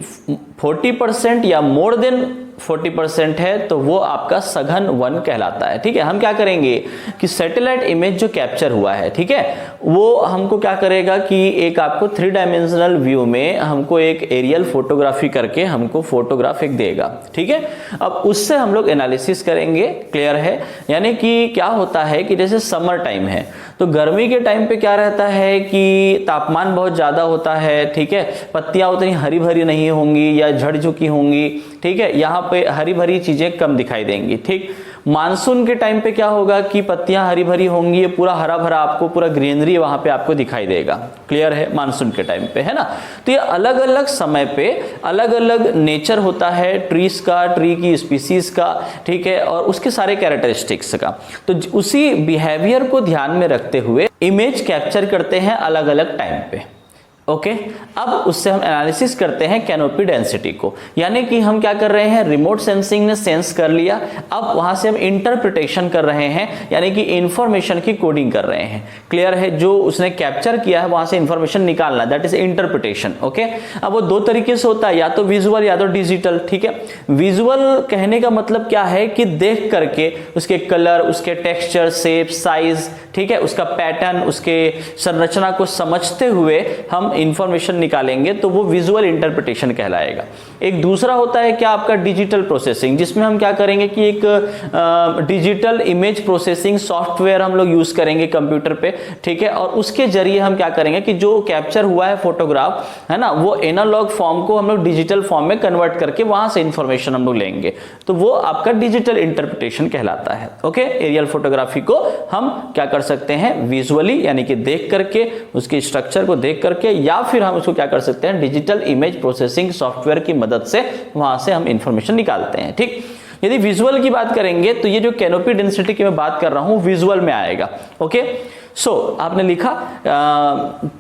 40% या मोर देन 40% है तो वो आपका सघन वन कहलाता है। ठीक है, हम क्या करेंगे कि सैटेलाइट इमेज जो कैप्चर हुआ है, ठीक है, वो हमको क्या करेगा कि एक आपको 3 डायमेंशनल व्यू में हमको एक एरियल फोटोग्राफी करके हमको फोटोग्राफ एक देगा। ठीक है, अब उससे हम लोग एनालिसिस करेंगे। क्लियर है? यानी कि क्या होता है कि जैसे समर टाइम है तो गर्मी के टाइम पे क्या रहता है कि तापमान बहुत ज्यादा होता है। ठीक है, पत्तियां उतनी हरी भरी नहीं होंगी या झड़ चुकी होंगी। ठीक है, यहाँ पे हरी भरी चीजें कम दिखाई देंगी। ठीक, मानसून के टाइम पे क्या होगा कि पत्तियां हरी भरी होंगी, ये पूरा हरा भरा आपको पूरा ग्रीनरी वहां पे आपको दिखाई देगा। क्लियर है? मानसून के टाइम पे, है ना। तो ये अलग अलग समय पे अलग अलग नेचर होता है ट्रीज का, ट्री की स्पीसीज का। ठीक है, और उसके सारे कैरेक्टरिस्टिक्स का, तो उसी बिहेवियर को ध्यान में रखते हुए इमेज कैप्चर करते हैं अलग अलग टाइम पे। ओके, अब उससे हम एनालिसिस करते हैं कैनोपी डेंसिटी को, यानी कि हम क्या कर रहे हैं, रिमोट सेंसिंग ने सेंस कर लिया, अब वहां से हम इंटरप्रिटेशन कर रहे हैं, यानी कि इंफॉर्मेशन की कोडिंग कर रहे हैं। क्लियर है? जो उसने कैप्चर किया है वहां से इंफॉर्मेशन निकालना, दैट इज इंटरप्रिटेशन। ओके, अब वो 2 तरीके से होता है, या तो विजुअल या तो डिजिटल। ठीक है, विजुअल कहने का मतलब क्या है कि देख करके उसके कलर, उसके टेक्सचर, शेप, साइज, ठीक है, उसका पैटर्न, उसके संरचना को समझते हुए हम इंफॉर्मेशन निकालेंगे तो वो विजुअल इंटरप्रिटेशन कहलाएगा। एक दूसरा होता है क्या आपका डिजिटल प्रोसेसिंग, जिसमें हम क्या करेंगे कि एक डिजिटल इमेज प्रोसेसिंग सॉफ्टवेयर हम लोग यूज करेंगे कंप्यूटर पे। ठीक है, और उसके जरिए हम क्या करेंगे कि जो कैप्चर हुआ है फोटोग्राफ, है ना, वो एनालॉग फॉर्म को हम लोग डिजिटल फॉर्म में कन्वर्ट करके वहां से इंफॉर्मेशन हम लोग लेंगे, तो वो आपका डिजिटल इंटरप्रिटेशन कहलाता है। ओके, एरियल फोटोग्राफी को हम क्या कर सकते हैं, विजुअली यानी कि देख करके, उसके स्ट्रक्चर को देख करके, या फिर हम उसको क्या कर सकते हैं, डिजिटल इमेज प्रोसेसिंग सॉफ्टवेयर की मदद से वहां से हम इंफॉर्मेशन निकालते हैं। ठीक, यदि विजुअल की बात करेंगे तो ये जो कैनोपी डेंसिटी की मैं बात कर रहा हूं विजुअल में आएगा। ओके, सो आपने लिखा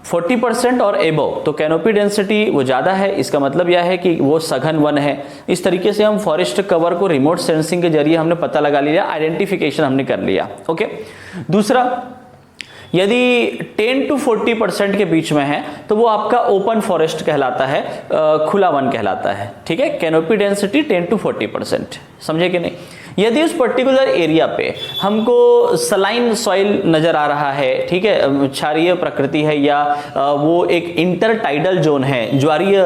40% और एबव, तो कैनोपी डेंसिटी वो ज्यादा है, इसका मतलब यह है कि वो सघन वन है। इस तरीके से हम फॉरेस्ट कवर को रिमोट सेंसिंग के जरिए हमने पता लगा लिया, आइडेंटिफिकेशन हमने कर लिया। ओके, दूसरा, यदि 10 to 40% के बीच में है तो वो आपका ओपन फॉरेस्ट कहलाता है, खुला वन कहलाता है। ठीक है, कैनोपी डेंसिटी 10 to 40%, समझे कि नहीं। यदि उस पर्टिकुलर एरिया पे हमको सलाइन सॉइल नजर आ रहा है, ठीक है, क्षारीय प्रकृति है, या वो एक इंटरटाइडल जोन है, ज्वारीय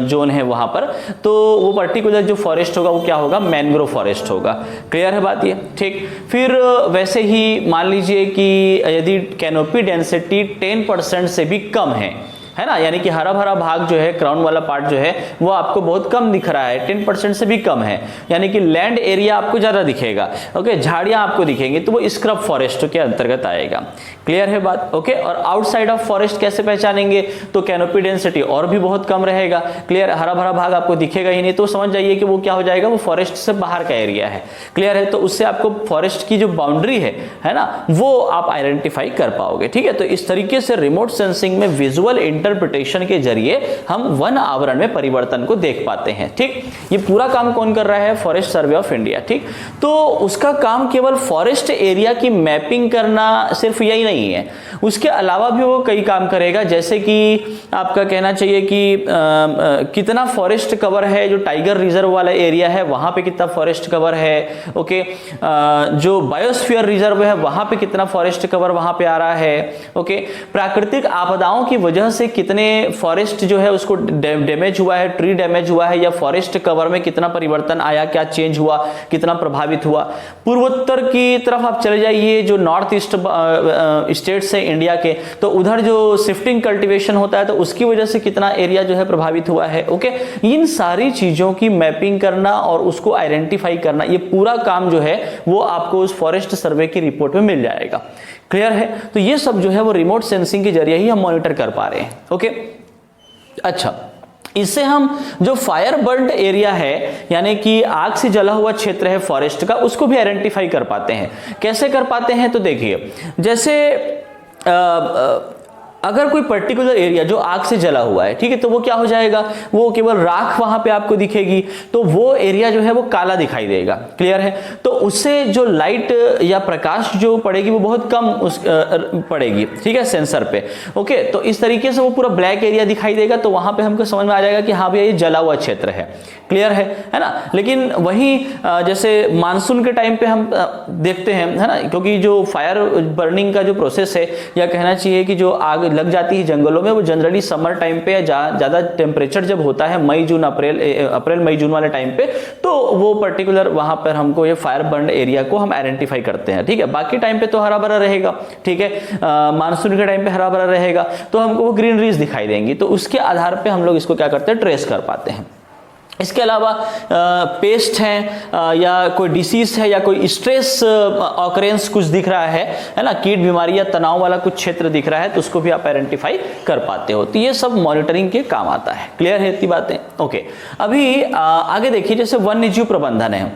जोन है वहां पर, तो वो पर्टिकुलर जो फॉरेस्ट होगा वो क्या होगा, मैनग्रोव फॉरेस्ट होगा। क्लियर है बात ये? ठीक, फिर वैसे ही मान लीजिए कि यदि कैनोपी डेंसिटी 10% से भी कम है, है ना, यानी कि हरा भरा भाग जो है, क्राउन वाला पार्ट जो है वो आपको बहुत कम दिख रहा है, 10% से भी कम है, यानी कि लैंड एरिया आपको ज्यादा दिखेगा। ओके, झाड़ियां आपको दिखेंगी, तो वो स्क्रब फॉरेस्ट के अंतर्गत आएगा। क्लियर है बात? ओके, और आउटसाइड ऑफ फॉरेस्ट कैसे पहचानेंगे? तो कैनोपी डेंसिटी और भी बहुत कम रहेगा। क्लियर, हरा भरा भाग आपको दिखेगा ही नहीं, तो समझ जाइए कि वो क्या हो जाएगा, वो फॉरेस्ट से बाहर का एरिया है। क्लियर है? तो उससे आपको फॉरेस्ट की जो बाउंड्री है ना, वो आप आइडेंटिफाई कर पाओगे। ठीक है, तो इस तरीके से रिमोट सेंसिंग में विजुअल इंटरप्रिटेशन के जरिए हम वन आवरण में परिवर्तन को देख पाते हैं। ठीक, ये पूरा काम कौन कर रहा है? Forest survey of India. ठीक, तो उसका काम केवल फॉरेस्ट एरिया की मैपिंग करना सिर्फ यही नहीं है, उसके अलावा भी वो कई काम करेगा। जैसे कि आपका कहना चाहिए कि कितना फॉरेस्ट कवर है, जो टाइगर रिजर्व वाला एरिया है वहां पे कितना फॉरेस्ट कवर है। ओके, जो बायोस्फीयर रिजर्व है वहां पे कितना फॉरेस्ट कवर वहां पे आ रहा है। ओके, प्राकृतिक आपदाओं की वजह से कितने फॉरेस्ट जो है उसको डैमेज हुआ है, ट्री डैमेज हुआ है, या फॉरेस्ट कवर में कितना परिवर्तन आया, क्या चेंज हुआ, कितना प्रभावित हुआ। पूर्वोत्तर की तरफ आप चले जाइए, जो नॉर्थ ईस्ट स्टेट्स है इंडिया के, तो उधर जो शिफ्टिंग कल्टीवेशन होता है तो उसकी वजह से कितना एरिया जो है प्रभावित हुआ है। ओके, इन सारी चीजों की मैपिंग करना और उसको आइडेंटिफाई करना, ये पूरा काम जो है वो आपको उस फॉरेस्ट सर्वे की रिपोर्ट में मिल जाएगा। क्लियर है? तो ये सब जो है वो रिमोट सेंसिंग के जरिए ही हम मॉनिटर कर पा रहे हैं। ओके, अच्छा, इससे हम जो फायर बर्न्ड एरिया है, यानी कि आग से जला हुआ क्षेत्र है फॉरेस्ट का, उसको भी आइडेंटिफाई कर पाते हैं। कैसे कर पाते हैं? तो देखिए, जैसे अगर कोई पर्टिकुलर एरिया जो आग से जला हुआ है, ठीक है, तो वो क्या हो जाएगा, वो केवल राख वहां पे आपको दिखेगी, तो वो एरिया जो है वो काला दिखाई देगा। क्लियर है? तो उससे जो लाइट या प्रकाश जो पड़ेगी वो बहुत कम पड़ेगी, ठीक है, सेंसर पे। ओके, तो इस तरीके से वो पूरा ब्लैक एरिया दिखाई देगा, तो वहां पे हमको समझ में आ जाएगा कि हाँ भैया ये जला हुआ क्षेत्र है। क्लियर है ना? लेकिन वही जैसे मानसून के टाइम पे हम देखते हैं, है ना, क्योंकि जो फायर बर्निंग का जो प्रोसेस है, या कहना चाहिए कि जो आग लग जाती है जंगलों में, वो जनरली समर टाइम पे ज्यादा टेम्परेचर जब होता है, मई जून अप्रैल मई जून वाले टाइम पे, तो वो पर्टिकुलर वहां पर हमको ये फायर बर्न एरिया को हम आइडेंटिफाई करते हैं। ठीक है, बाकी टाइम पे तो हरा भरा रहेगा। ठीक है, मानसून के टाइम पे हरा भरा रहेगा, तो हमको वो ग्रीनरीज दिखाई देंगी, तो उसके आधार पर हम लोग इसको क्या करते हैं, ट्रेस कर पाते हैं। इसके अलावा पेस्ट है या कोई डिसीज है या कोई स्ट्रेस ऑकरेंस कुछ दिख रहा है ना, कीट बीमारी या तनाव वाला कुछ क्षेत्र दिख रहा है, तो उसको भी आप आइडेंटिफाई कर पाते हो। तो ये सब मॉनिटरिंग के काम आता है। क्लियर है इतनी बातें? ओके, अभी आगे देखिए, जैसे वन्यजीव प्रबंधन है,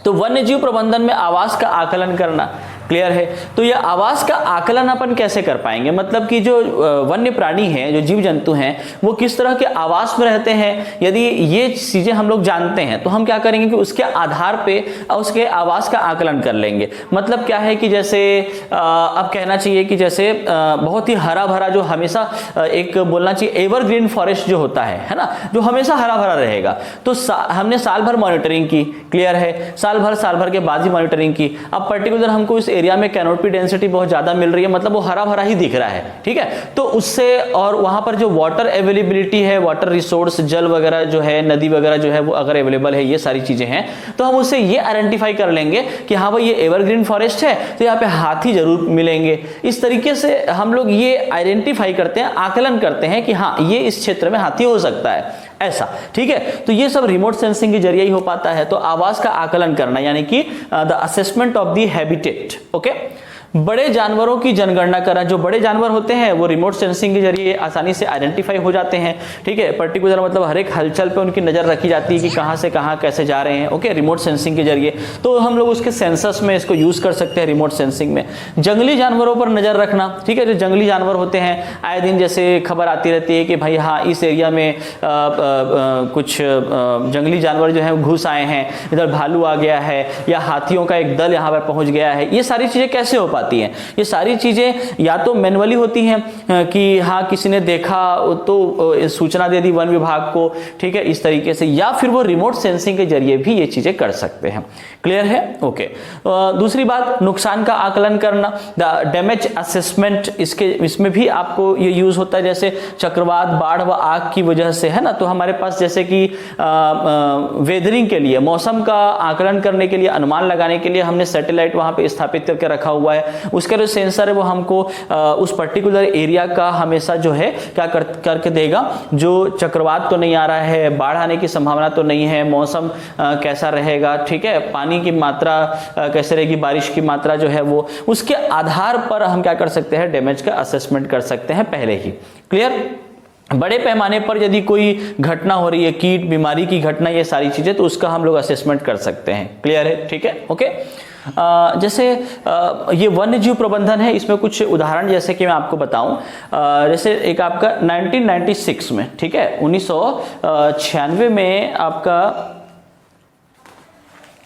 तो वन्यजीव प्रबंधन में आवास का आकलन करना। क्लियर है? तो ये आवास का आकलन अपन कैसे कर पाएंगे, मतलब कि जो वन्य प्राणी हैं, जो जीव जंतु हैं, वो किस तरह के आवास में रहते हैं, यदि ये चीजें हम लोग जानते हैं तो हम क्या करेंगे कि उसके आधार पे उसके आवास का आकलन कर लेंगे। मतलब क्या है कि जैसे अब कहना चाहिए कि जैसे बहुत ही हरा भरा, जो हमेशा एक बोलना चाहिए एवरग्रीन फॉरेस्ट जो होता है ना, जो हमेशा हरा भरा रहेगा, तो हमने साल भर मॉनिटरिंग की। क्लियर है? साल भर के बाद ही मॉनिटरिंग की। अब पर्टिकुलर हमको इस एरिया में कैनोपी डेंसिटी बहुत ज्यादा मिल रही है, मतलब वो हरा भरा ही दिख रहा है। ठीक है, तो उससे, और वहां पर जो वाटर अवेलेबिलिटी है, वाटर रिसोर्स, जल वगैरह जो है, नदी वगैरह जो है वो अगर अवेलेबल है, ये सारी चीजें हैं, तो हम उससे ये आइडेंटिफाई कर लेंगे कि हाँ भाई ये एवरग्रीन फॉरेस्ट है, तो यहाँ पे हाथी जरूर मिलेंगे। इस तरीके से हम लोग ये आइडेंटिफाई करते हैं, आकलन करते हैं कि हाँ ये इस क्षेत्र में हाथी हो सकता है, ऐसा। ठीक है, तो ये सब रिमोट सेंसिंग के जरिए ही हो पाता है। तो आवास का आकलन करना, यानी कि the assessment of the habitat. Okay, बड़े जानवरों की जनगणना करना। जो बड़े जानवर होते हैं वो रिमोट सेंसिंग के जरिए आसानी से आइडेंटिफाई हो जाते हैं। ठीक है, पर्टिकुलर मतलब हर एक हलचल पे उनकी नजर रखी जाती है कि कहां से कहां कैसे जा रहे हैं। ओके, रिमोट सेंसिंग के जरिए तो हम लोग उसके सेंसस में इसको यूज कर सकते हैं रिमोट सेंसिंग में। जंगली जानवरों पर नजर रखना। ठीक है, जो जंगली जानवर होते हैं, आए दिन जैसे खबर आती रहती है कि भाई हाँ इस एरिया में कुछ जंगली जानवर जो है घुस आए हैं, इधर भालू आ गया है, या हाथियों का एक दल यहाँ पर पहुंच गया है। ये सारी चीजें कैसे हो पाती हैं? ये सारी चीजें या तो मैनुअली होती हैं कि हाँ किसी ने देखा तो सूचना दे दी वन विभाग को, ठीक है, इस तरीके से, या फिर वो रिमोट सेंसिंग के जरिए भी ये चीजें कर सकते हैं। क्लियर है? ओके। दूसरी बात, नुकसान का आकलन करना, द डैमेज असेसमेंट, इसमें भी आपको ये यूज होता है। जैसे चक्रवात, बाढ़ व आग की वजह से, है ना, तो हमारे पास जैसे कि वेदरिंग के लिए, मौसम का आकलन करने के लिए, अनुमान लगाने के लिए हमने सैटेलाइट वहां पे स्थापित करके रखा हुआ है। उसका जो सेंसर है वो हमको उस पर्टिकुलर एरिया का हमेशा जो है क्या करके देगा, जो चक्रवात तो नहीं आ रहा है, बाढ़ आने की संभावना तो नहीं है, मौसम कैसा रहेगा, ठीक है, पानी की मात्रा कैसे रहेगी, बारिश की मात्रा जो है वो, उसके आधार पर हम क्या कर सकते हैं, डैमेज का असेसमेंट कर सकते हैं पहले ही। क्लियर? बड़े पैमाने पर यदि कोई घटना हो रही है, कीट बीमारी की घटना, ये सारी चीजें, तो उसका हम लोग असेसमेंट कर सकते हैं। क्लियर है? ठीक है, ओके। जैसे ये वन्य जीव प्रबंधन है, इसमें कुछ उदाहरण जैसे कि मैं आपको बताऊं, जैसे एक आपका 1996 में, ठीक है, 1996 में आपका,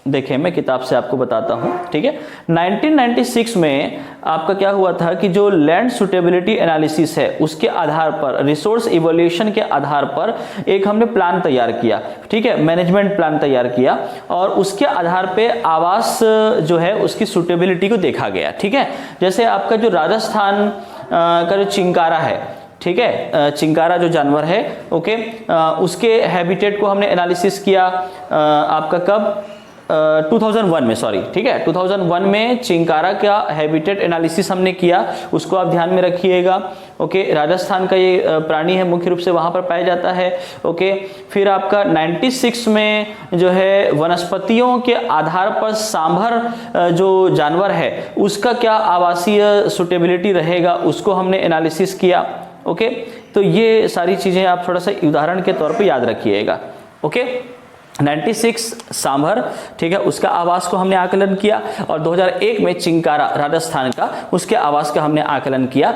देखिए मैं किताब से आपको बताता हूं, ठीक है, 1996 में आपका क्या हुआ था कि जो लैंड सुटेबिलिटी एनालिसिस है उसके आधार पर, रिसोर्स इवोल्यूशन के आधार पर एक हमने प्लान तैयार किया, ठीक है, मैनेजमेंट प्लान तैयार किया, और उसके आधार पे आवास जो है उसकी सुटेबिलिटी को देखा गया। ठीक है, जैसे आपका जो राजस्थान का जो चिंकारा है, ठीक है, चिंकारा जो जानवर है, ओके, उसके हैबिटेट को हमने एनालिसिस किया आपका कब, 2001 में, सॉरी, ठीक है, 2001 में चिंकारा का हैबिटेट एनालिसिस हमने किया, उसको आप ध्यान में रखिएगा। ओके, राजस्थान का ये प्राणी है, मुख्य रूप से वहां पर पाया जाता है। ओके, फिर आपका 96 में जो है वनस्पतियों के आधार पर सांभर जो जानवर है उसका क्या आवासीय सुटेबिलिटी रहेगा, उसको हमने एनालिसिस किया। ओके, तो ये सारी चीजें आप थोड़ा सा उदाहरण के तौर पे याद रखिएगा। ओके, 96 सांभर, ठीक है, उसका आवास को हमने आकलन किया, और 2001 में चिंकारा राजस्थान का, उसके आवास का हमने आकलन किया,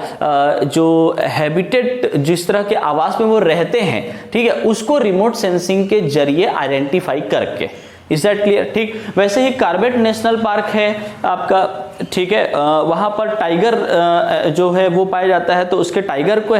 जो हैबिटेट जिस तरह के आवास में वो रहते हैं, ठीक है, उसको रिमोट सेंसिंग के जरिए आइडेंटिफाई करके। Is that clear? ठीक, वैसे ही कार्बेट नेशनल पार्क है आपका, ठीक है, वहां पर टाइगर जो है वो पाया जाता है, तो उसके टाइगर को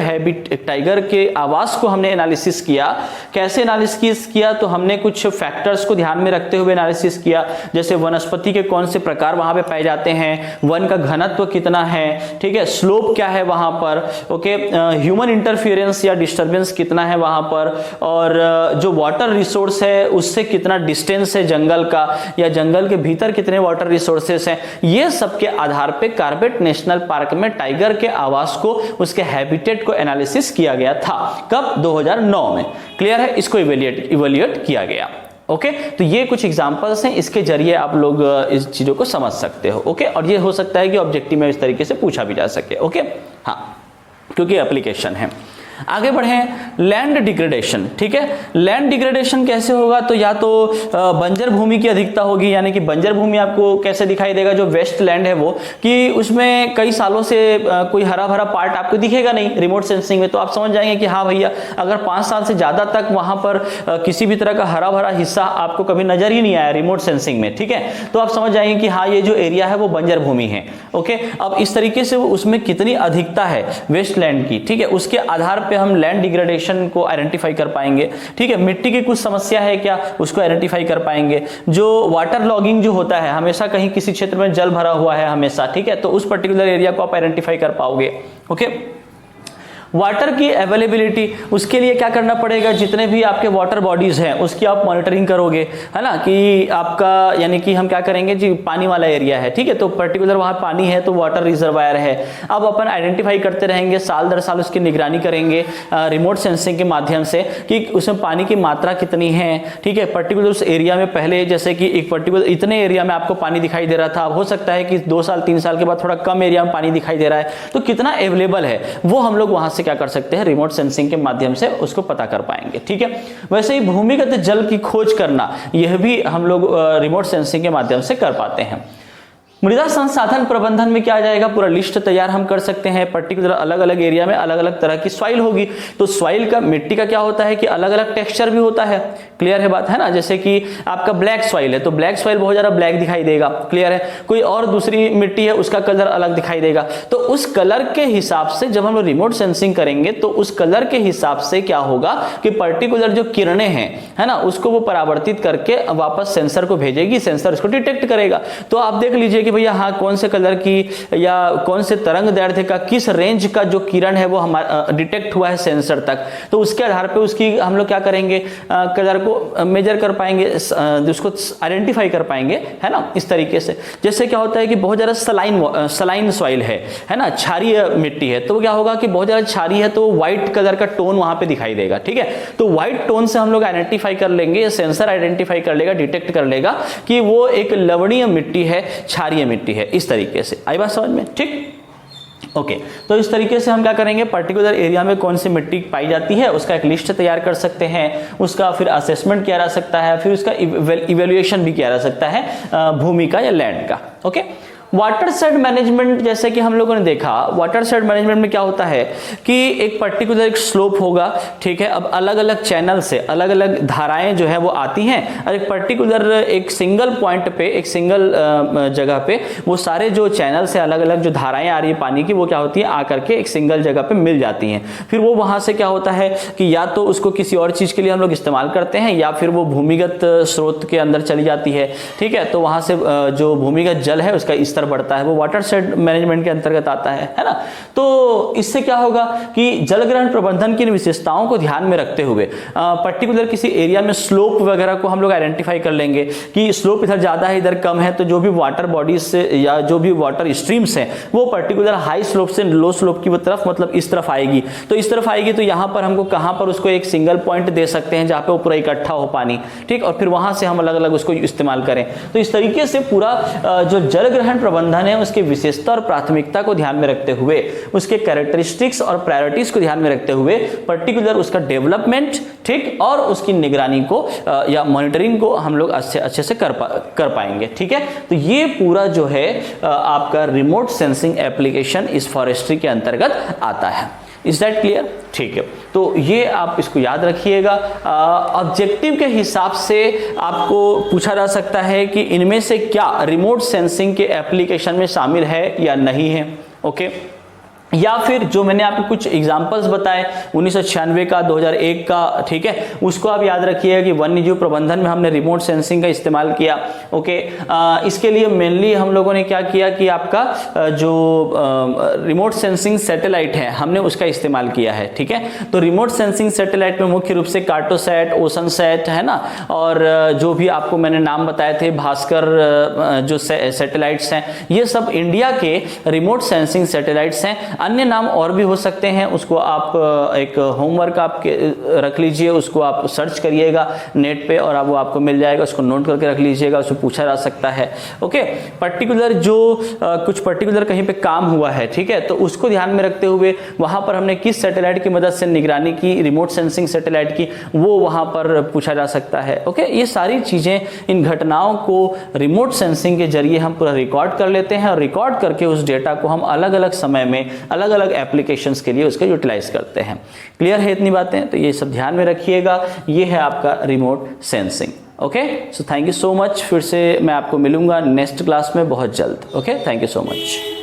टाइगर के आवास को हमने एनालिसिस किया। कैसे एनालिसिस किया? तो हमने कुछ फैक्टर्स को ध्यान में रखते हुए एनालिसिस किया, जैसे वनस्पति के कौन से प्रकार वहां पे पाए जाते हैं, वन का घनत्व कितना है, ठीक है, स्लोप क्या है वहां पर, ओके, ह्यूमन इंटरफियरेंस या डिस्टर्बेंस कितना है वहां पर, और जो वाटर रिसोर्स है उससे कितना डिस्टेंस है जंगल का, या जंगल के भीतर कितने वाटर रिसोर्सेस हैं, ये सब के आधार पे कार्बेट नेशनल पार्क में टाइगर के आवास को, उसके हैबिटेट को एनालिसिस किया गया था। कब? 2009 में। क्लियर है? इसको इवेल्युएट किया गया। ओके, तो ये कुछ एग्जांपल्स हैं, इसके जरिए आप लोग इस चीजों को समझ सकते हो। ओके, और ये हो सकता है कि ऑब्जेक्टिव में इस तरीके से पूछा भी जा सके। ओके, हाँ, क्योंकि एप्लीकेशन है। आगे बढ़े, लैंड डिग्रेडेशन। ठीक है, लैंड डिग्रेडेशन कैसे होगा? तो या तो बंजर भूमि की अधिकता होगी, यानी कि बंजर भूमि आपको कैसे दिखाई देगा, जो वेस्ट लैंड है वो, कि उसमें कई सालों से कोई हरा भरा पार्ट आपको दिखेगा नहीं रिमोट सेंसिंग में, तो आप समझ जाएंगे कि हाँ भैया, अगर 5 साल से ज्यादा तक वहां पर किसी भी तरह का हरा भरा हिस्सा आपको कभी नजर ही नहीं आया रिमोट सेंसिंग में, ठीक है, तो आप समझ जाएंगे कि हाँ ये जो एरिया है वो बंजर भूमि है। ओके, अब इस तरीके से उसमें कितनी अधिकता है वेस्ट लैंड की, ठीक है, उसके आधार पे हम लैंड डिग्रेडेशन को आइडेंटिफाई कर पाएंगे। ठीक है, मिट्टी की कुछ समस्या है क्या, उसको आइडेंटिफाई कर पाएंगे। जो वाटर लॉगिंग जो होता है, हमेशा कहीं किसी क्षेत्र में जल भरा हुआ है हमेशा, ठीक है, तो उस पर्टिकुलर एरिया को आप आइडेंटिफाई कर पाओगे। ओके, वाटर की अवेलेबिलिटी, उसके लिए क्या करना पड़ेगा, जितने भी आपके वाटर बॉडीज हैं उसकी आप मॉनिटरिंग करोगे, है ना, कि आपका, यानी कि हम क्या करेंगे जी, पानी वाला एरिया है, ठीक है, तो पर्टिकुलर वहां पानी है तो वाटर रिजर्वायर है, अब अपन आइडेंटिफाई करते रहेंगे, साल दर साल उसकी निगरानी करेंगे रिमोट सेंसिंग के माध्यम से कि उसमें पानी की मात्रा कितनी है। ठीक है, पर्टिकुलर उस एरिया में पहले जैसे कि एक पर्टिकुलर इतने एरिया में आपको पानी दिखाई दे रहा था, अब हो सकता है कि 2 साल 3 साल के बाद थोड़ा कम एरिया में पानी दिखाई दे रहा है, तो कितना अवेलेबल है वो हम लोग वहां से क्या कर सकते हैं, रिमोट सेंसिंग के माध्यम से उसको पता कर पाएंगे। ठीक है, वैसे ही भूमिगत जल की खोज करना, यह भी हम लोग रिमोट सेंसिंग के माध्यम से कर पाते हैं। मृदा संसाधन प्रबंधन में क्या आ जाएगा, पूरा लिस्ट तैयार हम कर सकते हैं, पर्टिकुलर अलग अलग एरिया में अलग अलग तरह की सॉइल होगी, तो सॉइल का, मिट्टी का क्या होता है कि अलग अलग टेक्सचर भी होता है। क्लियर है बात, है ना, जैसे कि आपका ब्लैक सॉइल है तो ब्लैक सॉइल बहुत ज्यादा ब्लैक दिखाई देगा। क्लियर है, कोई और दूसरी मिट्टी है उसका कलर अलग दिखाई देगा, तो उस कलर के हिसाब से जब हम लोग रिमोट सेंसिंग करेंगे तो उस कलर के हिसाब से क्या होगा कि पर्टिकुलर जो किरणें हैं, है ना, उसको वो परावर्तित करके वापस सेंसर को भेजेगी, सेंसर उसको डिटेक्ट करेगा। तो आप देख लीजिए कि भैया हाँ कौन से कलर की या कौन से तरंग दैर्ध्य का किस रेंज का जो किरण है वो हमारा डिटेक्ट हुआ है सेंसर तक, तो उसके आधार पे उसकी हम लोग क्या करेंगे, कलर को मेजर कर पाएंगे, उसको आइडेंटिफाई कर पाएंगे, है ना, इस तरीके से। जैसे क्या होता है कि बहुत ज्यादा सलाइन सॉइल है ना, क्षारीय मिट्टी है, तो क्या होगा कि बहुत ज्यादा क्षारीय है तो व्हाइट कलर का टोन वहां पे दिखाई देगा, ठीक है। तो व्हाइट टोन से हम लोग आइडेंटिफाई कर लेंगे, सेंसर आइडेंटिफाई कर लेगा, डिटेक्ट कर लेगा कि वो एक लवणीय मिट्टी है, क्षारीय मिट्टी है, इस तरीके से। आई बात समझ में, ठीक। ओके, तो इस तरीके से हम क्या करेंगे, पर्टिकुलर एरिया में कौन सी मिट्टी पाई जाती है उसका एक लिस्ट तैयार कर सकते हैं, उसका फिर असेसमेंट किया जा सकता है, फिर उसका इवेल्युएशन भी किया जा सकता है भूमि का या लैंड का। ओके, वाटरशेड मैनेजमेंट, जैसे कि हम लोगों ने देखा, वाटरशेड मैनेजमेंट में क्या होता है कि एक पर्टिकुलर एक स्लोप होगा, ठीक है। अब अलग अलग चैनल से अलग अलग धाराएं जो है वो आती हैं और एक पर्टिकुलर एक सिंगल पॉइंट पे, एक सिंगल जगह पे वो सारे जो चैनल से अलग अलग जो धाराएं आ रही है पानी की, वो क्या होती है आकर के एक सिंगल जगह पे मिल जाती हैं। फिर वो वहां से क्या होता है कि या तो उसको किसी और चीज के लिए हम लोग इस्तेमाल करते हैं या फिर वो भूमिगत स्रोत के अंदर चली जाती है, ठीक है। तो वहां से जो भूमिगत जल है उसका स्तर बढ़ता है, वो वाटरशेड मैनेजमेंट के अंतर्गत आता है ना। तो इससे क्या होगा कि जल ग्रहण प्रबंधन की विशेषताओं को ध्यान में रखते हुए पर्टिकुलर किसी एरिया में स्लोप वगैरह को हम लोग आइडेंटिफाई कर लेंगे कि स्लोप इधर ज्यादा है इधर कम है, तो जो भी वाटर बॉडीज से या जो भी वाटर स्ट्रीम्स हैं वो पर्टिकुलर हाई स्लोप से लो स्लोप की तरफ, मतलब इस तरफ आएगी। तो इस तरफ आएगी तो यहां पर हमको कहां पर उसको एक सिंगल पॉइंट दे सकते हैं जहां पे वो पूरा इकट्ठा हो पानी, ठीक, और फिर वहां से हम अलग अलग उसको इस्तेमाल करें। तो इस तरीके से पूरा जो जल ग्रहण प्रबंधन है उसकी विशेषता और प्राथमिकता को ध्यान में रखते हुए, उसके कैरेक्टरिस्टिक्स और प्रायोरिटीज को ध्यान में रखते हुए पर्टिकुलर उसका डेवलपमेंट, ठीक, और उसकी निगरानी को या मॉनिटरिंग को हम लोग अच्छे से कर पाएंगे, ठीक है। तो ये पूरा जो है आपका रिमोट सेंसिंग एप्लीकेशन इस फॉरेस्ट्री के अंतर्गत आता है। Is that clear? ठीक है, तो ये आप इसको याद रखिएगा। ऑब्जेक्टिव के हिसाब से आपको पूछा जा सकता है कि इनमें से क्या रिमोट सेंसिंग के एप्लीकेशन में शामिल है या नहीं है। ओके, या फिर जो मैंने आपको कुछ एग्जांपल्स बताए 1996 का, 2001 का, ठीक है, उसको आप याद रखिएगा कि वन्यजीव प्रबंधन में हमने रिमोट सेंसिंग का इस्तेमाल किया। ओके, इसके लिए मेनली हम लोगों ने क्या किया कि आपका जो रिमोट सेंसिंग सैटेलाइट है हमने उसका इस्तेमाल किया है, ठीक है। तो रिमोट सेंसिंग सैटेलाइट में मुख्य रूप से कार्टोसैट, ओशनसैट, है ना, और जो भी आपको मैंने नाम बताए थे भास्कर जो सैटेलाइट्स हैं, ये सब इंडिया के रिमोट सेंसिंग सैटेलाइट्स हैं। अन्य नाम और भी हो सकते हैं, उसको आप एक होमवर्क आपके रख लीजिए, उसको आप सर्च करिएगा नेट पे और वो आपको मिल जाएगा, उसको नोट करके रख लीजिएगा, उसको पूछा जा सकता है। ओके, पर्टिकुलर जो कुछ पर्टिकुलर कहीं पे काम हुआ है, ठीक है, तो उसको ध्यान में रखते हुए वहां पर हमने किस सैटेलाइट की मदद से निगरानी की, रिमोट सेंसिंग सैटेलाइट की, वो वहां पर पूछा जा सकता है। ओके, ये सारी चीजें, इन घटनाओं को रिमोट सेंसिंग के जरिए हम पूरा रिकॉर्ड कर लेते हैं और रिकॉर्ड करके उस डेटा को हम अलग अलग समय में अलग अलग एप्लीकेशंस के लिए उसका यूटिलाइज करते हैं। क्लियर है इतनी बातें? तो ये सब ध्यान में रखिएगा। ये है आपका remote sensing. Okay, so thank you so much. फिर से मैं आपको मिलूंगा नेक्स्ट क्लास में बहुत जल्द। Okay, thank you so much.